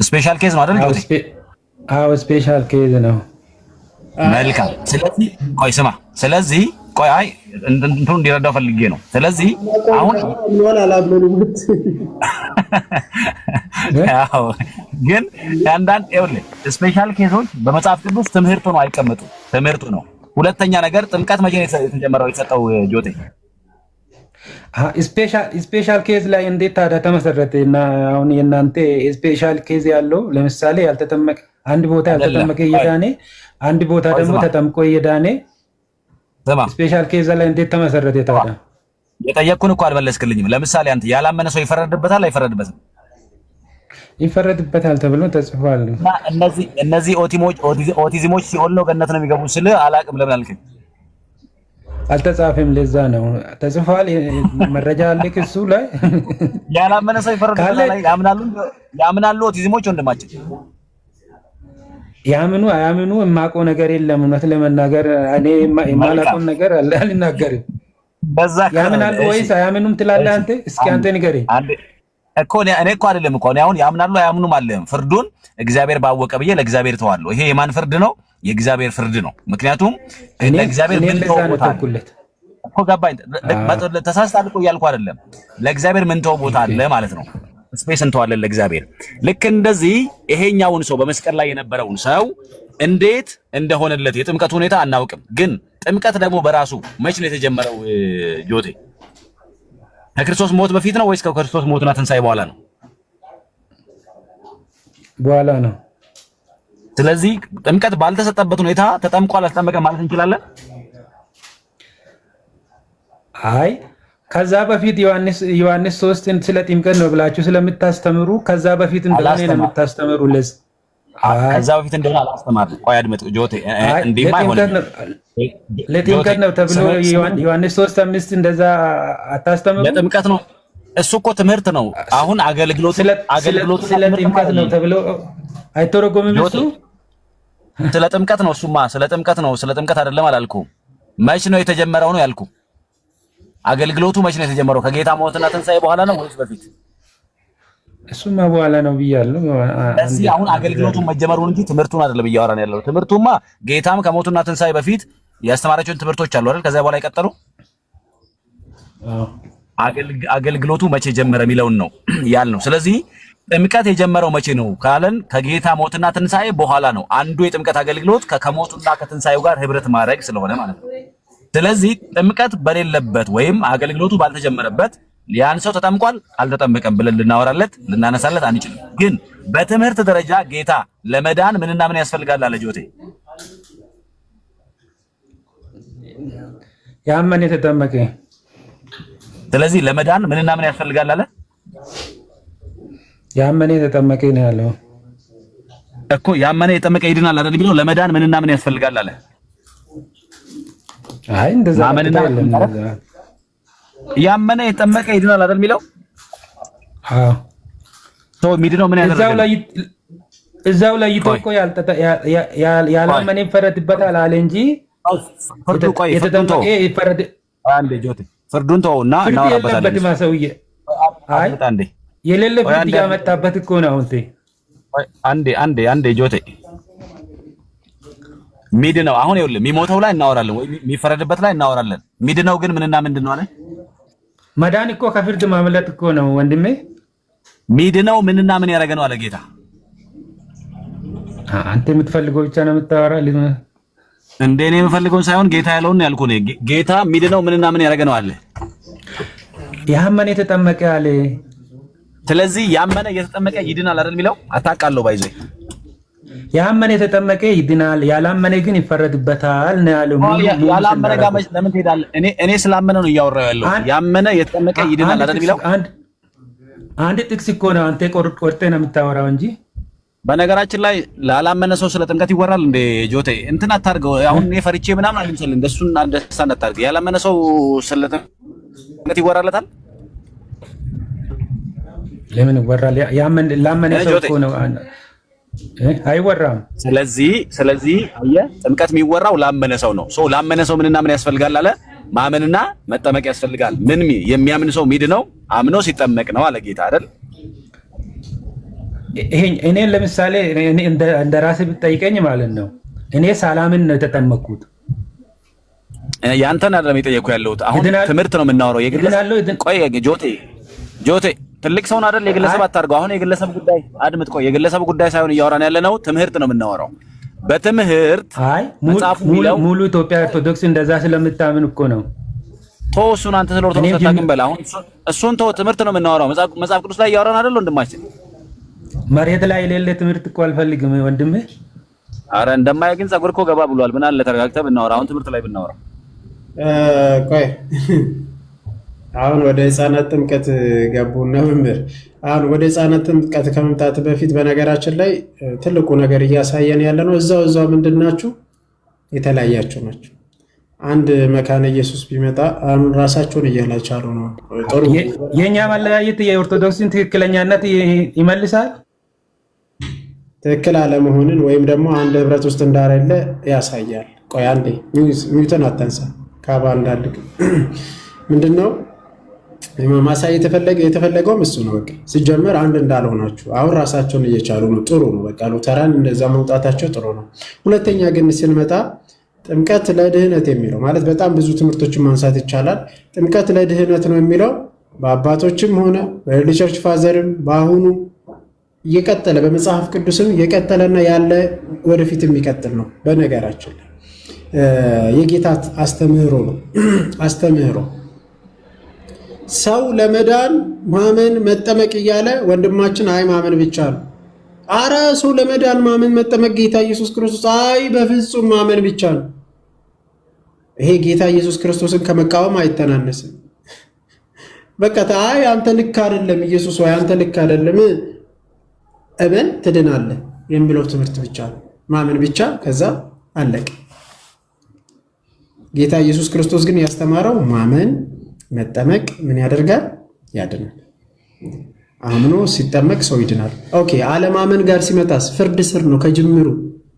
ስፔሻል ኬዝ ነው አይደል? አዎ ስፔሻል ኬዝ ነው። መልካም። ስለዚህ አይ እንትኑ እንዲረዳው ፈልጌ ነው። ስለዚህ አሁን ያው ግን አንዳንድ ይኸውልህ ስፔሻል ኬዞች በመጽሐፍ ቅዱስ ትምህርቱ ነው አይቀመጡም። ትምህርቱ ነው። ሁለተኛ ነገር ጥምቀት መቼ ነው የተጀመረው የተሰጠው ጆቴ? ስፔሻል ኬዝ ላይ እንዴት ታዲያ ተመሰረተ? እና አሁን የእናንተ ስፔሻል ኬዝ ያለው ለምሳሌ ያልተጠመቀ አንድ ቦታ ያልተጠመቀ እየዳነ አንድ ቦታ ደግሞ ተጠምቆ እየዳነ ስፔሻል ኬዝ ላይ እንዴት ተመሰረተ ታዲያ? የጠየቅኩን እኮ አልመለስክልኝም። ለምሳሌ አንተ ያላመነ ሰው ይፈረድበታል አይፈረድበትም? ይፈረድበታል ተብሎ ተጽፏል። እነዚህ ኦቲዝሞች ሲኦል ነው ገነት ነው የሚገቡ ስለ አላቅም ለምን አልከኝ? አልተጻፈም። ለዛ ነው ተጽፏል። መረጃ አለ እሱ ላይ ያላመነ ሰው ይፈረድበታል። ያምናሉ ኦቲዝሞች ወንድማችን ያምኑ አያምኑ የማውቀው ነገር የለም። እውነት ለመናገር እኔ የማላውቀውን ነገር አልናገርም። በዛ ያምናሉ ወይስ አያምኑም ትላለህ አንተ? እስኪ አንተ ንገረኝ እኮ። እኔ እኮ አይደለም እኮ አሁን ያምናሉ አያምኑም አለም። ፍርዱን እግዚአብሔር ባወቀ ብዬ ለእግዚአብሔር ተዋለሁ። ይሄ የማን ፍርድ ነው? የእግዚአብሔር ፍርድ ነው። ምክንያቱም ለእግዚአብሔር ምን ተወውታለት እኮ ገባኝ። ተሳስታል እኮ እያልኩ አይደለም። ለእግዚአብሔር ምን ተወው ቦታ አለ ማለት ነው። ስፔስ እንተዋለን ለእግዚአብሔር። ልክ እንደዚህ ይሄኛውን ሰው በመስቀል ላይ የነበረውን ሰው እንዴት እንደሆነለት የጥምቀት ሁኔታ አናውቅም። ግን ጥምቀት ደግሞ በራሱ መች ነው የተጀመረው? ጆቴ ከክርስቶስ ሞት በፊት ነው ወይስ ከክርስቶስ ሞትና ትንሣኤ በኋላ ነው? በኋላ ነው። ስለዚህ ጥምቀት ባልተሰጠበት ሁኔታ ተጠምቋል አልተጠመቀም ማለት እንችላለን? አይ ከዛ በፊት ዮሐንስ 3 ስለ ጥምቀት ነው ብላችሁ ስለምታስተምሩ ከዛ በፊት እንደሆነ ነው የምታስተምሩ። ከዛ በፊት እንደሆነ አላስተማርም። ቆይ አድምጥ ጆቴ፣ እንዴማ አይሆንም። ለጥምቀት ነው ተብሎ ዮሐንስ 3:5 እንደዛ አታስተምሩ። ለጥምቀት ነው እሱ እኮ ትምህርት ነው። አሁን አገልግሎት ስለ ጥምቀት ነው ተብሎ አይተረጎምም። እሱ ስለ ጥምቀት ነው። እሱማ ስለ ጥምቀት ነው። ስለ ጥምቀት አይደለም አላልኩም። መች ነው የተጀመረው ነው ያልኩ። አገልግሎቱ መች ነው የተጀመረው? ከጌታ ሞትና ትንሣኤ በኋላ ነው ወይስ በፊት? እሱማ በኋላ ነው ብያለሁ። እዚህ አሁን አገልግሎቱን መጀመሩን እንጂ ትምህርቱን አይደለም እያወራን ያለው። ትምህርቱማ ጌታም ከሞቱና ትንሣኤ በፊት ያስተማራቸውን ትምህርቶች አሉ አይደል? ከዛ በኋላ ይቀጥሉ። አገልግሎቱ መቼ ጀመረ የሚለውን ነው ያልነው። ስለዚህ ጥምቀት የጀመረው መቼ ነው ካለን ከጌታ ሞትና ትንሣኤ በኋላ ነው። አንዱ የጥምቀት አገልግሎት ከሞቱና ከትንሣኤው ጋር ህብረት ማድረግ ስለሆነ ማለት ነው። ስለዚህ ጥምቀት በሌለበት ወይም አገልግሎቱ ባልተጀመረበት ያን ሰው ተጠምቋል አልተጠመቀም ብለን ልናወራለት ልናነሳለት አንችልም። ግን በትምህርት ደረጃ ጌታ ለመዳን ምንና ምን ያስፈልጋል አለ ጆቴ? ያመነ የተጠመቀ። ስለዚህ ለመዳን ምንና ምን ያስፈልጋል አለ? ያመነ የተጠመቀ ነው ያለው እኮ። ያመነ የተጠመቀ ይድናል አይደል የሚለው? ለመዳን ምንና ምን ያስፈልጋል አለ? አይ እንደዛ ያመነ የተጠመቀ ይድናል አይደል የሚለው? አዎ ሶ ሚድነው ምን ያደርጋል? እዛው ላይ ይተቆ ያላመነ ይፈረድበታል አለ እንጂ የተጠመቀ ይፈረድ። አንዴ ጆቴ ፍርዱን ተውና እናወራበታለን። ማሰውዬ አይ አንዴ የሌለ ፍርድ ያመጣበት እኮ ነው። አንዴ ጆቴ ሚድነው አሁን ይኸውልህ የሚሞተው ላይ እናወራለን ወይ የሚፈረድበት ላይ እናወራለን። ሚድነው ግን ምንና ምንድን ነው አለ? መዳን እኮ ከፍርድ ማምለጥ እኮ ነው ወንድሜ። ሚድነው ምንና ምን ያደረገ ነው አለ ጌታ። አንተ የምትፈልገው ብቻ ነው የምታወራ። እንደ እኔ የምፈልገውን ሳይሆን ጌታ ያለውን ነው ያልኩህ። ጌታ ሚድነው ምንና ምን ያደረገ ነው አለ? ያመነ የተጠመቀ አለ። ስለዚህ ያመነ የተጠመቀ ይድናል አይደል የሚለው? አታውቃለሁ ባይዘይ ያመነ የተጠመቀ ይድናል፣ ያላመነ ግን ይፈረድበታል ነው ያለው። ያላመነ ጋር ለምን ትሄዳለህ? እኔ ስላመነ ነው እያወራሁ ያለው። ያመነ የተጠመቀ ይድናል አይደል የሚለው? አንድ ጥቅስ እኮ ነው አንተ ቆርጠህ ነው የምታወራው እንጂ። በነገራችን ላይ ላላመነ ሰው ስለ ጥምቀት ይወራል እንደ ጆቴ እንትን አታርገው። አሁን እኔ ፈርቼ ምናምን አልምሰልህ። እንደሱን አንደርስታንድ አታርግ። ያላመነ ሰው ስለ ጥምቀት ይወራለታል? ለምን ይወራል? ላመነ ሰው እኮ ነው አይወራም። ስለዚህ አየህ ጥምቀት የሚወራው ላመነ ሰው ነው። ላመነ ሰው ምንና ምን ያስፈልጋል አለ? ማመንና መጠመቅ ያስፈልጋል። ምን የሚያምን ሰው ሚድነው አምኖ ሲጠመቅ ነው አለ ጌታ አይደል? እኔ ለምሳሌ እንደ ራሴ ብትጠይቀኝ ማለት ነው እኔ ሳላምን ነው የተጠመቅኩት። ያንተን አይደለም የጠየኩ ያለሁት። አሁን ትምህርት ነው የምናወራው። ቆይ ጆቴ ትልቅ ሰውን አይደል የግለሰብ አታርገው። አሁን የግለሰብ ጉዳይ አድምጥ። ቆይ የግለሰብ ጉዳይ ሳይሆን እያወራን ያለነው ትምህርት ነው የምናወራው። በትምህርት መጽሐፉ ሙሉ ኢትዮጵያ ኦርቶዶክስ እንደዛ ስለምታምን እኮ ነው። እሱን አንተ ስለ ኦርቶዶክስ አታውቅም በል። አሁን እሱን ትምህርት ነው የምናወራው። መጽሐፍ ቅዱስ ላይ እያወራን አይደል ወንድማችን? መሬት ላይ የሌለ ትምህርት እኮ አልፈልግም ወንድሜ። አረ እንደማያ ግን ጸጉር እኮ ገባ ብሏል። ምን አለ ተረጋግተህ ብናወራ። አሁን ትምህርት ላይ ብናወራ። ቆይ አሁን ወደ ህፃናት ጥምቀት ገቡና መምህር አሁን ወደ ህፃናት ጥምቀት ከመምጣት በፊት በነገራችን ላይ ትልቁ ነገር እያሳየን ያለ ነው። እዛው ምንድናችሁ የተለያያችሁ ናቸው። አንድ መካነ ኢየሱስ ቢመጣ አሁን ራሳቸውን እያላቻሉ ነው። ጥሩ የኛ መለያየት የኦርቶዶክስን ትክክለኛነት ይመልሳል። ትክክል አለመሆንን ወይም ደግሞ አንድ ህብረት ውስጥ እንዳለ ያሳያል። ቆይ አንዴ ሚውተን አታንሳ ካባ እንዳልክ ምንድነው ማሳየት የተፈለገውም እሱ ነው። በቃ ሲጀመር አንድ እንዳልሆናችሁ አሁን ራሳቸውን እየቻሉ ነው። ጥሩ ነው። በቃ ሉተራን እንደዛ መውጣታቸው ጥሩ ነው። ሁለተኛ ግን ስንመጣ ጥምቀት ለድህነት የሚለው ማለት በጣም ብዙ ትምህርቶችን ማንሳት ይቻላል። ጥምቀት ለድህነት ነው የሚለው በአባቶችም ሆነ በኤርሊ ቸርች ፋዘርም በአሁኑ እየቀጠለ በመጽሐፍ ቅዱስም እየቀጠለና ያለ ወደፊት የሚቀጥል ነው። በነገራችን የጌታ አስተምህሮ ነው። አስተምህሮ ሰው ለመዳን ማመን መጠመቅ እያለ ወንድማችን አይ ማመን ብቻ ነው። አረ ሰው ለመዳን ማመን መጠመቅ ጌታ ኢየሱስ ክርስቶስ አይ በፍጹም ማመን ብቻ ነው። ይሄ ጌታ ኢየሱስ ክርስቶስን ከመቃወም አይተናነስም። በቃ አይ አንተ ልክ አይደለም ኢየሱስ ወይ አንተ ልክ አይደለም እመን ትድናለህ የሚለው ትምህርት ብቻ ነው። ማመን ብቻ ከዛ አለቀ። ጌታ ኢየሱስ ክርስቶስ ግን ያስተማረው ማመን መጠመቅ ምን ያደርጋል? ያድናል። አምኖ ሲጠመቅ ሰው ይድናል። ኦኬ። አለማመን ጋር ሲመጣስ ፍርድ ስር ነው ከጅምሩ።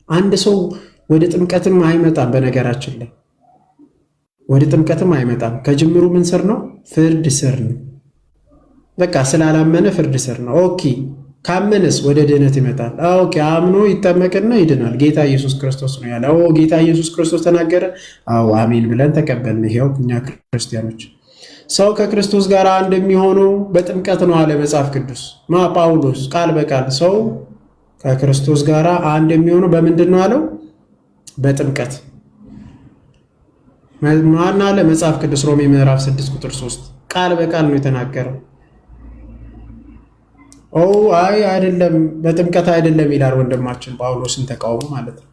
አንድ ሰው ወደ ጥምቀትም አይመጣም። በነገራችን ላይ ወደ ጥምቀትም አይመጣም ከጅምሩ ምን ስር ነው? ፍርድ ስር ነው። በቃ ስላላመነ ፍርድ ስር ነው። ኦኬ። ካመነስ ወደ ድህነት ይመጣል። ኦኬ። አምኖ ይጠመቅና ይድናል። ጌታ ኢየሱስ ክርስቶስ ነው ያለው። ጌታ ኢየሱስ ክርስቶስ ተናገረ። አዎ አሜን ብለን ተቀበልን። ይሄው እኛ ክርስቲያኖች ሰው ከክርስቶስ ጋር አንድ የሚሆነው በጥምቀት ነው አለ መጽሐፍ ቅዱስ። ጳውሎስ ቃል በቃል ሰው ከክርስቶስ ጋር አንድ የሚሆነው በምንድን ነው አለው? በጥምቀት። ማን አለ? መጽሐፍ ቅዱስ ሮሜ ምዕራፍ 6 ቁጥር 3 ቃል በቃል ነው የተናገረው። አይ አይደለም በጥምቀት አይደለም ይላል ወንድማችን ጳውሎስን ተቃውሞ ማለት ነው።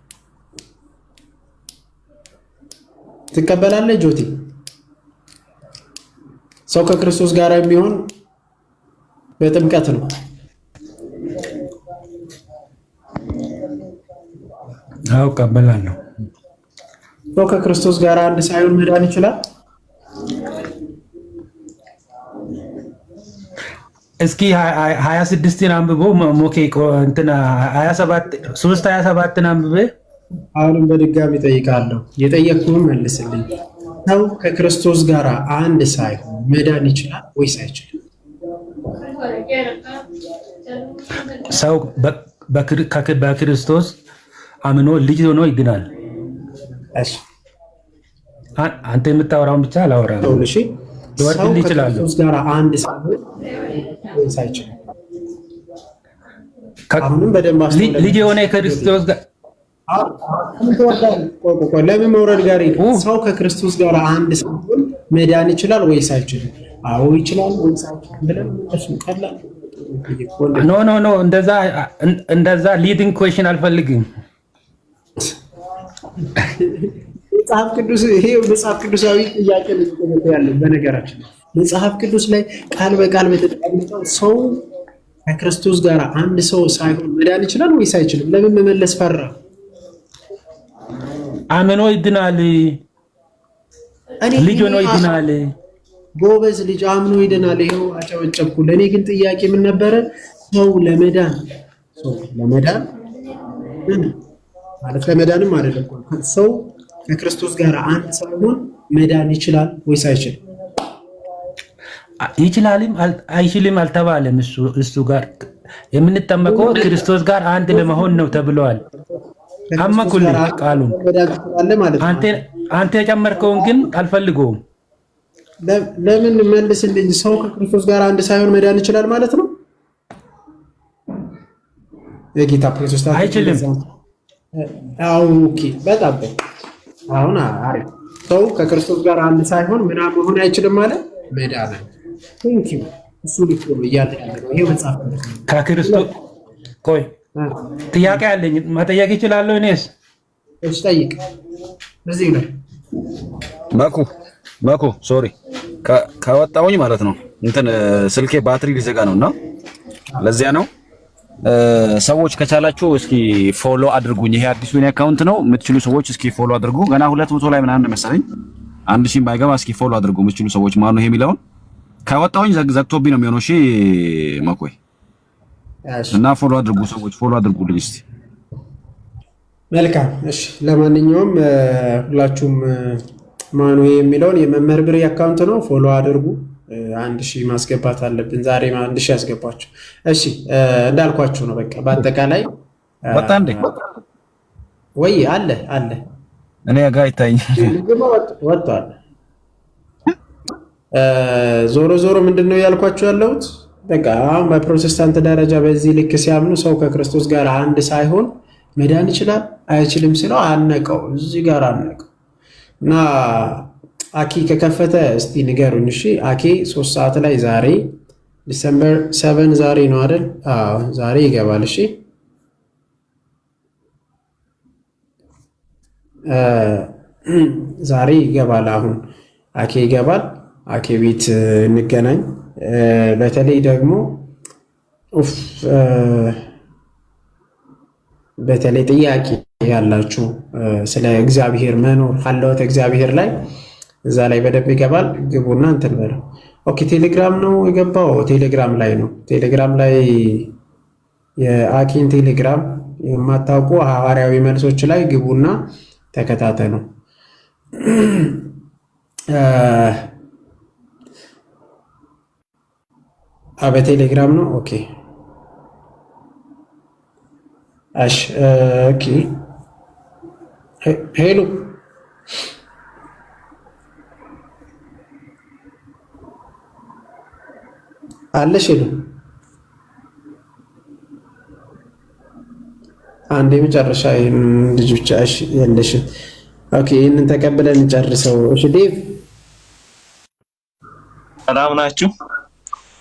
ትቀበላለህ ጆቲ? ሰው ከክርስቶስ ጋር የሚሆን በጥምቀት ነው። አው እቀበላለሁ። ሰው ከክርስቶስ ጋር አንድ ሳይሆን መዳን ይችላል? እስኪ 26ን አንብቦ ሞኬ እንትና 27 3:27ን አንብቤ አሁንም በድጋሚ ጠይቃለሁ። የጠየቅኩህን መልስልኝ። ሰው ከክርስቶስ ጋር አንድ ሳይሆን መዳን ይችላል ወይስ አይችልም? ሰው በክርስቶስ አምኖ ልጅ ሆኖ ይድናል። እሺ አንተ የምታወራውን ብቻ አላወራም። እሺ ሰው ከክርስቶስ ጋር አንድ ሳይሆን ወይስ አይችልም? አሁንም በደንብ ልጅ የሆነ ክርስቶስ ጋር ለምን መውረድ ጋር ሰው ከክርስቶስ ጋር አንድ ሳይሆን መዳን ይችላል ወይስ አይችልም? አዎ ይችላል ወይስ አይችልም ብለን እሱ ቀላል ኖ እንደዛ ሊዲንግ ኩዌሽን አልፈልግም። መጽሐፍ ቅዱስ ይሄ መጽሐፍ ቅዱሳዊ ጥያቄ ነው ያለው። በነገራችን መጽሐፍ ቅዱስ ላይ ቃል በቃል በተጠቀመው ሰው ከክርስቶስ ጋር አንድ ሰው ሳይሆን መዳን ይችላል ወይስ አይችልም? ለምን መመለስ ፈራ? አምኖ ይድናል። ልጅ ሆኖ ይድናል። ጎበዝ ልጅ አምኖ ይድናል። ይሄው አጨበጨብኩ። ለኔ ግን ጥያቄ ምን ነበረ? ሰው ለመዳን ማለት ለመዳንም አይደለም ሰው ከክርስቶስ ጋር አንድ ሳይሆን መዳን ይችላል ወይስ አይችልም? ይችላልም አይችልም አልተባለም። እሱ ጋር የምንጠመቀው ክርስቶስ ጋር አንድ ለመሆን ነው ተብሏል። አማኩል ቃሉን አንተ የጨመርከውን ግን አልፈልገውም። ለምን መልስልኝ። ሰው ከክርስቶስ ጋር አንድ ሳይሆን መዳን ይችላል ማለት ነው? የጌታ ፕሮቴስታንት አይችልም። ኦኬ በጣም አሁን አሪፍ። ሰው ከክርስቶስ ጋር አንድ ሳይሆን ምናምን መሆን አይችልም ማለት መዳን። ቴንክ ዩ እሱ ልክ ነው እያለ ያለው ይሄ መጽሐፍ ከክርስቶስ ቆይ ጥያቄ አለኝ። መጠየቅ ይችላለሁ እኔስ? እሺ ጠይቅ። እዚህ ነው መኩ ሶሪ ከወጣሁኝ ማለት ነው እንትን ስልኬ ባትሪ ሊዘጋ ነውና ለዚያ ነው። ሰዎች ከቻላችሁ እስኪ ፎሎ አድርጉኝ። ይሄ አዲሱ የኔ አካውንት ነው። የምትችሉ ሰዎች እስኪ ፎሎ አድርጉ። ገና 200 ላይ ምናምን መሰለኝ 1000 ባይገባ እስኪ ፎሎ አድርጉ የምትችሉ ሰዎች። ማን ነው ይሄ የሚለውን ከወጣሁኝ ዘግቶብኝ ነው የሚሆነው። እሺ መቆይ እና ፎሎ አድርጉ ሰዎች፣ ፎሎ አድርጉልኝ እስቲ። መልካም እሺ። ለማንኛውም ሁላችሁም ማኑ የሚለውን የመምህር ብሬ አካውንት ነው፣ ፎሎ አድርጉ። 1000 ማስገባት አለብን ዛሬ 1000 ያስገባችሁ። እሺ እንዳልኳችሁ ነው። በቃ በአጠቃላይ ወጣ እንዴ ወይ አለ እኔ ጋር ይታየኛል ወጣል። ዞሮ ምንድነው ያልኳችሁ ያለሁት በቃ አሁን በፕሮቴስታንት ደረጃ በዚህ ልክ ሲያምኑ ሰው ከክርስቶስ ጋር አንድ ሳይሆን መዳን ይችላል አይችልም ሲለው አነቀው፣ እዚህ ጋር አነቀው እና አኪ ከከፈተ እስቲ ንገሩኝ። እሺ አኪ 3 ሰዓት ላይ ዛሬ ዲሴምበር 7 ዛሬ ነው አይደል? አዎ ዛሬ ይገባል። እሺ ዛሬ ይገባል። አሁን አኬ ይገባል። አኬ ቤት እንገናኝ። በተለይ ደግሞ በተለይ ጥያቄ ያላችሁ ስለ እግዚአብሔር መኖር ሀለወት እግዚአብሔር ላይ እዛ ላይ በደንብ ይገባል። ግቡና እንትን በለው። ኦኬ ቴሌግራም ነው የገባው። ቴሌግራም ላይ ነው። ቴሌግራም ላይ የአኪን ቴሌግራም የማታውቁ ሐዋርያዊ መልሶች ላይ ግቡና ተከታተሉ። በቴሌግራም ነው። ኦኬ እሺ ኦኬ ሄሎ አለሽ ሄሎ አንዴ መጨረሻ ልጅ ብቻ እሺ ያለሽ ኦኬ ይሄንን ተቀበለን እንጨርሰው። እሺ ዴቭ ሰላም ናችሁ?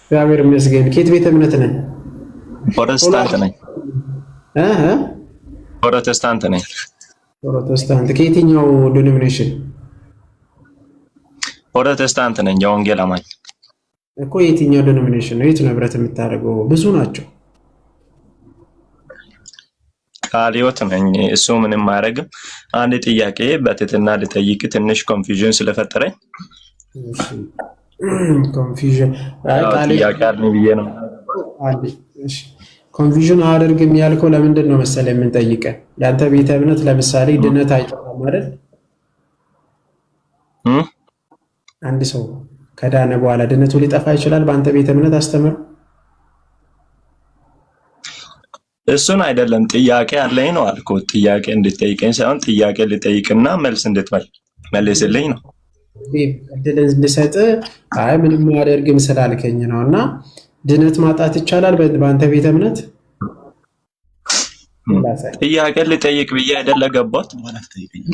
እግዚአብሔር ይመስገን። ከየት ቤተ እምነት ነህ? ፕሮቴስታንት ነኝ። ፕሮቴስታንት ነኝ። ፕሮቴስታንት ከየትኛው ዲኖሚኔሽን? ፕሮቴስታንት ነኝ፣ የወንጌል አማኝ እኮ። የትኛው ዲኖሚኔሽን ነው? የት ነው ህብረት የምታደርገው? ብዙ ናቸው። ቃለ ሕይወት ነኝ። እሱ ምንም አያደርግም። አንድ ጥያቄ በትህትና ልጠይቅ፣ ትንሽ ኮንፊውዥን ስለፈጠረኝ። እሺ ኮንፊውዥን ጥያቄ አለኝ ብዬ ነው። እሺ ኮንፊውዥን አያደርግም ያልከው ለምንድን ነው መሰለህ? የምንጠይቀህ ያንተ ቤተ እምነት ለምሳሌ ድነት አይጠፋም አይደል? አንድ ሰው ከዳነ በኋላ ድነቱ ሊጠፋ ይችላል በአንተ ቤተ እምነት አስተምር? እሱን አይደለም ጥያቄ አለኝ ነው አልኩት። ጥያቄ እንድትጠይቀኝ ሳይሆን ጥያቄ ልጠይቅና መልስ እንድትመልስልኝ ነው። እድል እንድሰጥ አይ ምንም አያደርግም ስላልከኝ ነው። እና ድነት ማጣት ይቻላል በአንተ ቤተ እምነት? ጥያቄ ልጠይቅ ብዬ አይደለ ገባሁት ማለት ጠይቀኝ።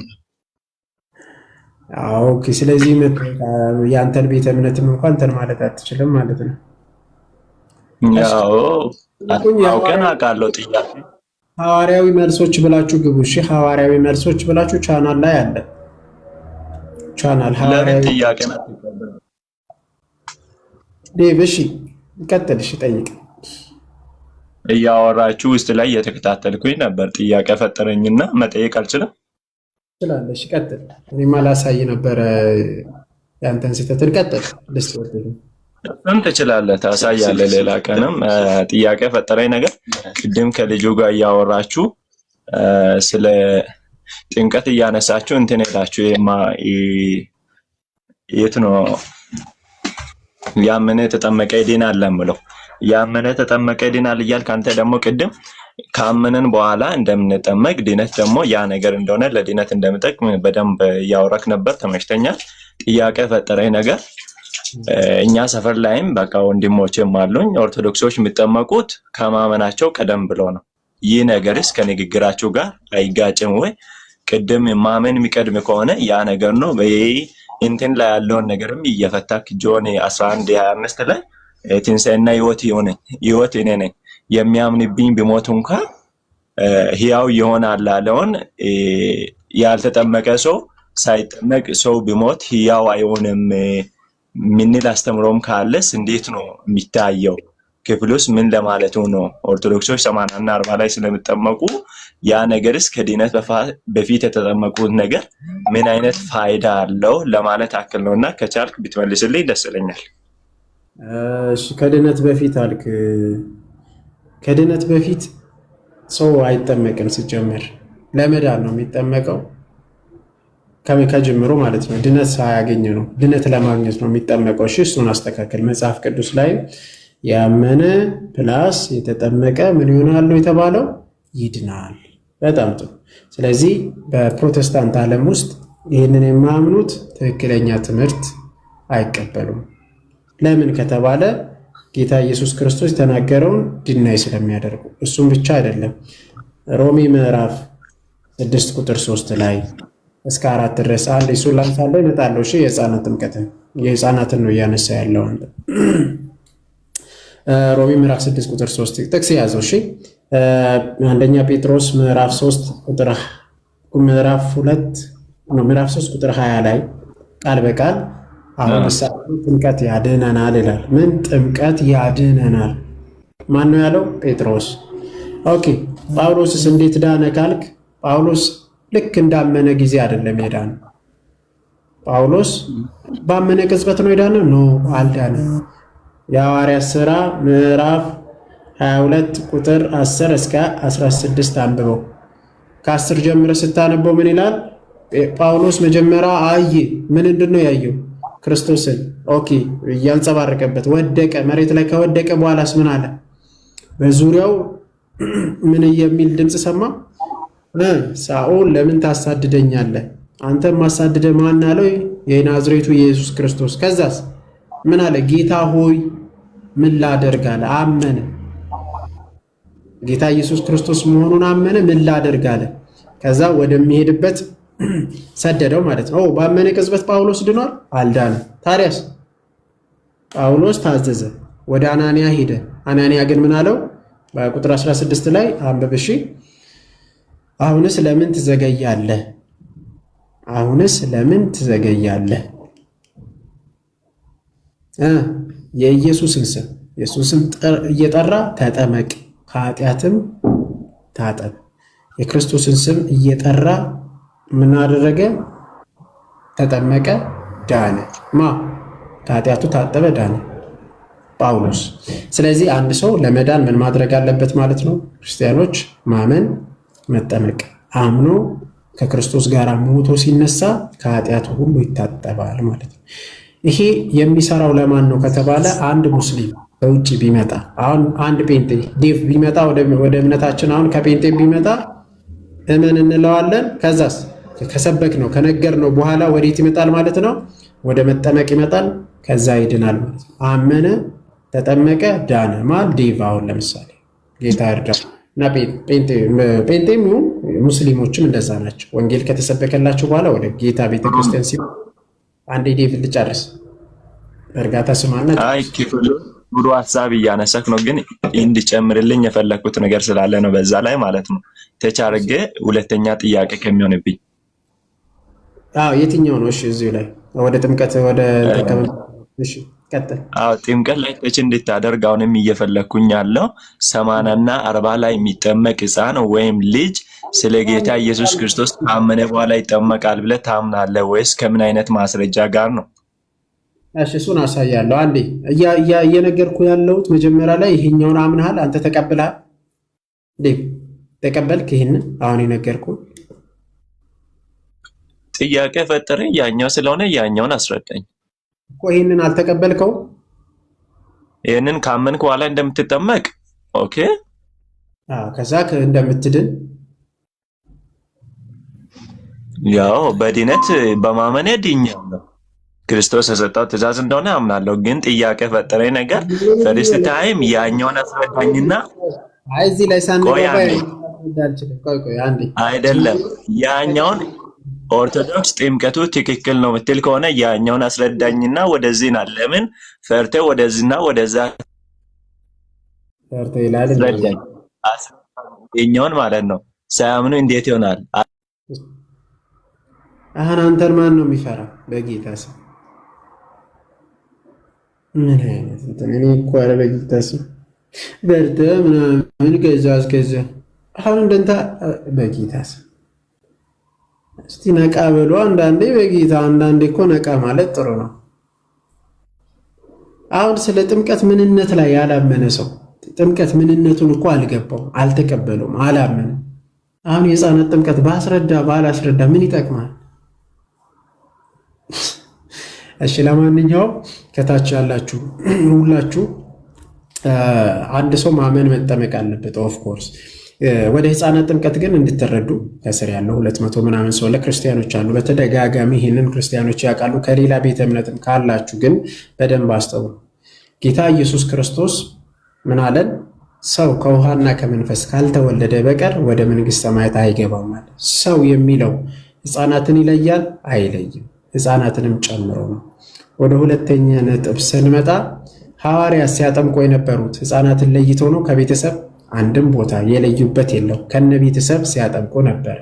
ኦኬ ስለዚህ ያንተን ቤተ እምነትም እንኳን እንትን ማለት አትችልም ማለት ነው። ያው አውቀን አውቃለሁ። ጥያቄ ሐዋርያዊ መልሶች ብላችሁ ግቡ። እሺ ሐዋርያዊ መልሶች ብላችሁ ቻናል ላይ አለ። ቻናል ሐዋርያዊ ጥያቄ ነው ዴቭ። እሺ ቀጥል። እሺ ጠይቅ። እያወራችሁ ውስጥ ላይ እየተከታተልኩኝ ነበር። ጥያቄ ፈጠረኝና መጠየቅ አልችልም? ትችላለሽ። ቀጥል። እኔማ ላሳይ ነበረ ያንተን ስህተትን። ቀጥል። ደስ ይላል። እሱን ትችላለህ፣ ታሳያለህ። ሌላ ቀንም ጥያቄ ፈጠረኝ ነገር ቅድም ከልጁ ጋር እያወራችሁ ስለ ጥምቀት እያነሳችሁ እንትን ሄዳችሁ የት ነው ያመነ ተጠመቀ ይድናል ለምለው ያመነ ተጠመቀ ይድናል እያልክ አንተ ደግሞ ቅድም ካመነን በኋላ እንደምንጠመቅ ድነት ደግሞ ያ ነገር እንደሆነ ለድነት እንደምጠቅም በደንብ እያወራክ ነበር። ተመችቶኛል። ጥያቄ ፈጠረኝ ነገር እኛ ሰፈር ላይም በቃ ወንድሞቼም አሉኝ ኦርቶዶክሶች የሚጠመቁት ከማመናቸው ቀደም ብሎ ነው። ይህ ነገርስ ከንግግራቸው ጋር አይጋጭም ወይ? ቅድም ማመን የሚቀድም ከሆነ ያ ነገር ነው። እንትን ላይ ያለውን ነገርም እየፈታክ ጆን 11:25 ላይ ትንሣኤና ሕይወት እኔ ነኝ የሚያምንብኝ ቢሞት እንኳን ሕያው ይሆናል አለውን። ያልተጠመቀ ሰው ሳይጠመቅ ሰው ቢሞት ሕያው አይሆንም ምን አስተምሮም ካለስ እንዴት ነው የሚታየው? ክፍሉስ ምን ለማለቱ ነው? ኦርቶዶክሶች 80 እና 40 ላይ ስለሚጠመቁ ያ ነገርስ ከድነት በፊት የተጠመቁት ነገር ምን አይነት ፋይዳ አለው ለማለት አክል ነውና ከቻልክ ብትመልስልኝ ደስ ይለኛል። እሺ ከድነት በፊት አልክ። ከድነት በፊት ሰው አይጠመቅም። ሲጀመር ለመዳን ነው የሚጠመቀው ከጅምሩ ማለት ነው። ድነት ሳያገኝ ነው ድነት ለማግኘት ነው የሚጠመቀው። እሺ እሱን አስተካከል። መጽሐፍ ቅዱስ ላይ ያመነ ፕላስ የተጠመቀ ምን ይሆናል ነው የተባለው? ይድናል። በጣም ጥሩ። ስለዚህ በፕሮቴስታንት ዓለም ውስጥ ይህንን የማያምኑት ትክክለኛ ትምህርት አይቀበሉም። ለምን ከተባለ ጌታ ኢየሱስ ክርስቶስ የተናገረውን ድናይ ስለሚያደርጉ። እሱም ብቻ አይደለም። ሮሜ ምዕራፍ 6 ቁጥር 3 ላይ እስከ 4 ድረስ አንድ እሱን ላንሳለሁ እመጣለሁ። እሺ የህፃናት ጥምቀት የህፃናትን ነው እያነሳ ያለው አንተ። ሮሜ ምዕራፍ 6 ቁጥር 3 ጥቅስ ያዘው። እሺ አንደኛ ጴጥሮስ ምዕራፍ 3 ቁጥር ምዕራፍ 3 ቁጥር 20 ላይ ቃል በቃል አሁን ጥምቀት ያድነናል ይላል። ምን ጥምቀት ያድነናል? ማን ነው ያለው? ጴጥሮስ። ኦኬ ጳውሎስስ እንዴት ዳነ ካልክ ጳውሎስ ልክ እንዳመነ ጊዜ አይደለም የዳነ። ጳውሎስ ባመነ ቅጽበት ነው የዳነ? ኖ አልዳነም። የሐዋርያት ሥራ ምዕራፍ 22 ቁጥር 10 እስከ 16 አንብበው። ከ10 ጀምረ ስታነበው ምን ይላል? ጳውሎስ መጀመሪያ አየ። ምንድን ነው ያየው? ክርስቶስን። ኦኬ እያንጸባረቀበት ወደቀ። መሬት ላይ ከወደቀ በኋላስ ምን አለ? በዙሪያው ምን የሚል ድምፅ ሰማ? ሳኦል ለምን ታሳድደኛለህ? አንተም ማሳድደ ማን አለው? የናዝሬቱ ኢየሱስ ክርስቶስ። ከዛስ ምን አለ? ጌታ ሆይ ምን ላደርግ አለ። አመነ። ጌታ ኢየሱስ ክርስቶስ መሆኑን አመነ። ምን ላደርግ አለ። ከዛ ወደሚሄድበት ሰደደው ማለት ነው። ባመነ ቅጽበት ጳውሎስ ድኗል? አልዳንም። ታዲያስ ጳውሎስ ታዘዘ፣ ወደ አናንያ ሄደ። አናንያ ግን ምን አለው? በቁጥር 16 ላይ አንብብሺ። አሁንስ ለምን ትዘገያለህ? አሁንስ ለምን ትዘገያለህ? የኢየሱስን ስም እየጠራ ተጠመቅ፣ ከኃጢአትም ታጠብ። የክርስቶስን ስም እየጠራ ምን አደረገ? ተጠመቀ፣ ዳነ። ከኃጢአቱ ታጠበ፣ ዳነ ጳውሎስ። ስለዚህ አንድ ሰው ለመዳን ምን ማድረግ አለበት ማለት ነው? ክርስቲያኖች ማመን፣ መጠመቅ፣ አምኖ ከክርስቶስ ጋር ሞቶ ሲነሳ ከኃጢአቱ ሁሉ ይታጠባል ማለት ነው። ይሄ የሚሰራው ለማን ነው ከተባለ አንድ ሙስሊም በውጭ ቢመጣ፣ አሁን አንድ ጴንጤ ዴቭ ቢመጣ ወደ እምነታችን አሁን ከጴንጤ ቢመጣ እመን እንለዋለን። ከዛስ ከሰበክ ነው ከነገር ነው በኋላ ወዴት ይመጣል ማለት ነው? ወደ መጠመቅ ይመጣል። ከዛ ይድናል ማለት ነው። አመነ፣ ተጠመቀ፣ ዳነ። ማን? ዴቭ አሁን ለምሳሌ ጌታ ይርዳ እና ጴንጤም ይሁን ሙስሊሞችም እንደዛ ናቸው። ወንጌል ከተሰበከላቸው በኋላ ወደ ጌታ ቤተክርስቲያን ሲሆን አንዴ ዴቭ ልጨርስ በእርጋታ ስማና ክፍሉ ሙሉ ሀሳብ እያነሳክ ነው፣ ግን እንዲጨምርልኝ የፈለኩት ነገር ስላለ ነው በዛ ላይ ማለት ነው። ተቻርገ ሁለተኛ ጥያቄ ከሚሆንብኝ የትኛው ነው? እሺ እዚሁ ላይ ወደ ጥምቀት ወደ ተከመ እሺ ቀጥል። ጥምቀት ላይ ተች እንድታደርግ አሁንም እየፈለኩኝ ያለው 80 እና 40 ላይ የሚጠመቅ ሕፃን ወይም ልጅ ስለ ጌታ ኢየሱስ ክርስቶስ ካመነ በኋላ ይጠመቃል ብለህ ታምናለህ ወይስ ከምን አይነት ማስረጃ ጋር ነው? እሺ እሱን አሳያለሁ። አንዴ እየነገርኩ ያለሁት መጀመሪያ ላይ ይሄኛውን አምናሃል አንተ ተቀብለሃል? ተቀበልክ? ይሄንን አሁን የነገርኩ ጥያቄ ፈጠረኝ። ያኛው ስለሆነ ያኛውን አስረዳኝ እኮ። ይሄንን አልተቀበልከው? ይሄንን ካመንክ በኋላ እንደምትጠመቅ ኦኬ። ከዛ እንደምትድን ያው በድነት በማመን ድኛለሁ። ክርስቶስ የሰጠው ትእዛዝ እንደሆነ አምናለሁ። ግን ጥያቄ ፈጠረኝ ነገር ፈርስት ታይም ያኛውን አስረዳኝና እዚህ ላይ አይደለም ያኛውን ኦርቶዶክስ ጥምቀቱ ትክክል ነው ምትል ከሆነ ያኛውን አስረዳኝና ወደዚህ ና። ለምን ፈርተ ወደዚህና ወደዛ ፈርተ ይላል? ያኛውን ማለት ነው። ሳያምኑ እንዴት ይሆናል? አሁን አንተን ማን ነው የሚፈራ? በጌታ ስም ምን አይነት እንትን እኔ እኮ ኧረ በጌታስ በርተ ምናምን ገዛ አስገዛ አሁን እንደንታ በጌታስ እስቲ ነቃ በሉ አንዳንዴ በጌታ አንዳንዴ እኮ ነቃ ማለት ጥሩ ነው። አሁን ስለ ጥምቀት ምንነት ላይ ያላመነ ሰው ጥምቀት ምንነቱን እኮ አልገባው አልተቀበለውም አላመነ። አሁን የሕፃናት ጥምቀት ባስረዳ ባላስረዳ ምን ይጠቅማል? እሺ ለማንኛውም ከታች ያላችሁ ሁላችሁ አንድ ሰው ማመን መጠመቅ አለበት። ኦፍ ኮርስ ወደ ሕፃናት ጥምቀት ግን እንድትረዱ ከስር ያለው 200 ምናምን ሰው ለክርስቲያኖች አሉ። በተደጋጋሚ ይህንን ክርስቲያኖች ያውቃሉ። ከሌላ ቤተ እምነትም ካላችሁ ግን በደንብ አስተውሉ። ጌታ ኢየሱስ ክርስቶስ ምን አለን? ሰው ከውሃና ከመንፈስ ካልተወለደ በቀር ወደ መንግሥተ ሰማያት አይገባም ማለት። ሰው የሚለው ሕፃናትን ይለያል? አይለይም። ሕፃናትንም ጨምሮ ነው። ወደ ሁለተኛ ነጥብ ስንመጣ ሐዋርያት ሲያጠምቁ የነበሩት ሕፃናትን ለይተው ነው? ከቤተሰብ አንድም ቦታ የለዩበት የለው። ከነ ቤተሰብ ሲያጠምቁ ነበር።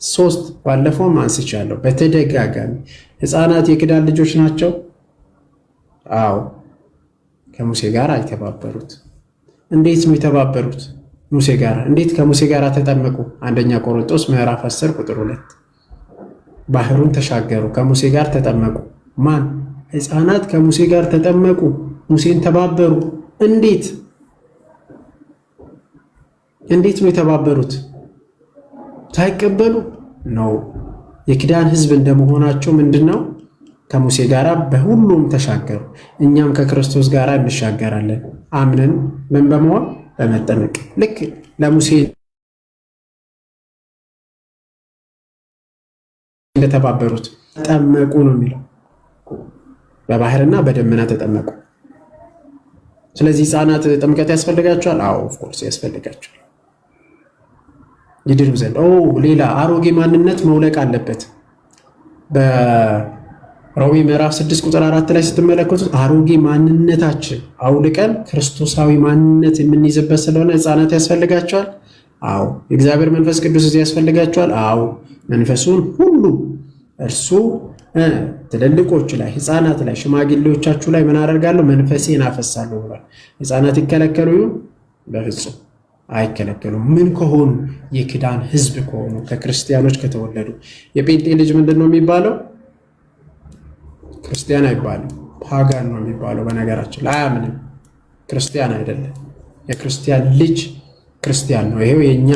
3 ባለፈውም አንስቻለሁ በተደጋጋሚ ሕፃናት የክዳን ልጆች ናቸው። አዎ ከሙሴ ጋር አይተባበሩት። እንዴት ነው የተባበሩት? ሙሴ ጋር እንዴት ከሙሴ ጋር ተጠመቁ? አንደኛ ቆሮንቶስ ምዕራፍ 10 ቁጥር 2 ባህሩን ተሻገሩ፣ ከሙሴ ጋር ተጠመቁ። ማን? ሕፃናት ከሙሴ ጋር ተጠመቁ፣ ሙሴን ተባበሩ። እንዴት ነው የተባበሩት? ሳይቀበሉ ነው። የኪዳን ሕዝብ እንደመሆናቸው ምንድነው ከሙሴ ጋር በሁሉም ተሻገሩ። እኛም ከክርስቶስ ጋር እንሻገራለን። አምነን ምን በመሆን በመጠመቅ ልክ ለሙሴ እንደተባበሩት ጠመቁ ነው የሚለው። በባህርና በደመና ተጠመቁ። ስለዚህ ሕፃናት ጥምቀት ያስፈልጋቸዋል? አዎ ኦፍ ኮርስ ያስፈልጋቸዋል። ይድኑ ዘንድ ሌላ አሮጌ ማንነት መውለቅ አለበት። በሮሜ ምዕራፍ 6 ቁጥር 4 ላይ ስትመለከቱት አሮጌ ማንነታችን አውልቀን ክርስቶሳዊ ማንነት የምንይዝበት ስለሆነ ሕፃናት ያስፈልጋቸዋል። አዎ የእግዚአብሔር መንፈስ ቅዱስ እዚህ ያስፈልጋቸዋል። አዎ መንፈሱን ሁሉ እርሱ ትልልቆች ላይ፣ ሕፃናት ላይ፣ ሽማግሌዎቻችሁ ላይ ምን አደርጋለሁ? መንፈሴን አፈሳለሁ ብሏል። ሕፃናት ይከለከሉ? በፍጹም አይከለከሉም። ምን ከሆኑ? የኪዳን ሕዝብ ከሆኑ፣ ከክርስቲያኖች ከተወለዱ። የጴንጤ ልጅ ምንድን ነው የሚባለው? ክርስቲያን አይባልም፣ ፓጋን ነው የሚባለው። በነገራችን ላይ አያምንም፣ ክርስቲያን አይደለም። የክርስቲያን ልጅ ክርስቲያን ነው። ይሄው የኛ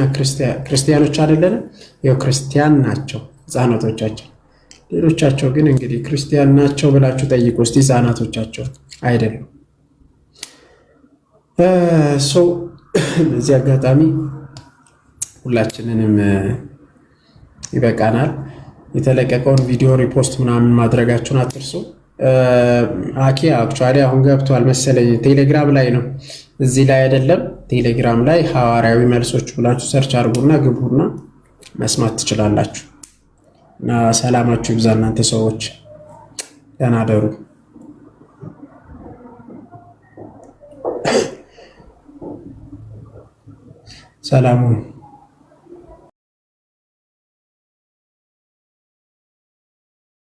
ክርስቲያኖች አይደለንም? ይሄው ክርስቲያን ናቸው ሕፃናቶቻችን። ሌሎቻቸው ግን እንግዲህ ክርስቲያን ናቸው ብላችሁ ጠይቁ እስቲ። ሕፃናቶቻቸው አይደሉም። በዚህ አጋጣሚ ሁላችንንም ይበቃናል። የተለቀቀውን ቪዲዮ ሪፖስት ምናምን ማድረጋችሁን አትርሱ። አኪ አክቹአሊ አሁን ገብቷል መሰለኝ ቴሌግራም ላይ ነው፣ እዚህ ላይ አይደለም። ቴሌግራም ላይ ሐዋርያዊ መልሶች ብላችሁ ሰርች አድርጉና ግቡና መስማት ትችላላችሁ። እና ሰላማችሁ ይብዛ እናንተ ሰዎች፣ ደህና ደሩ። ሰላሙን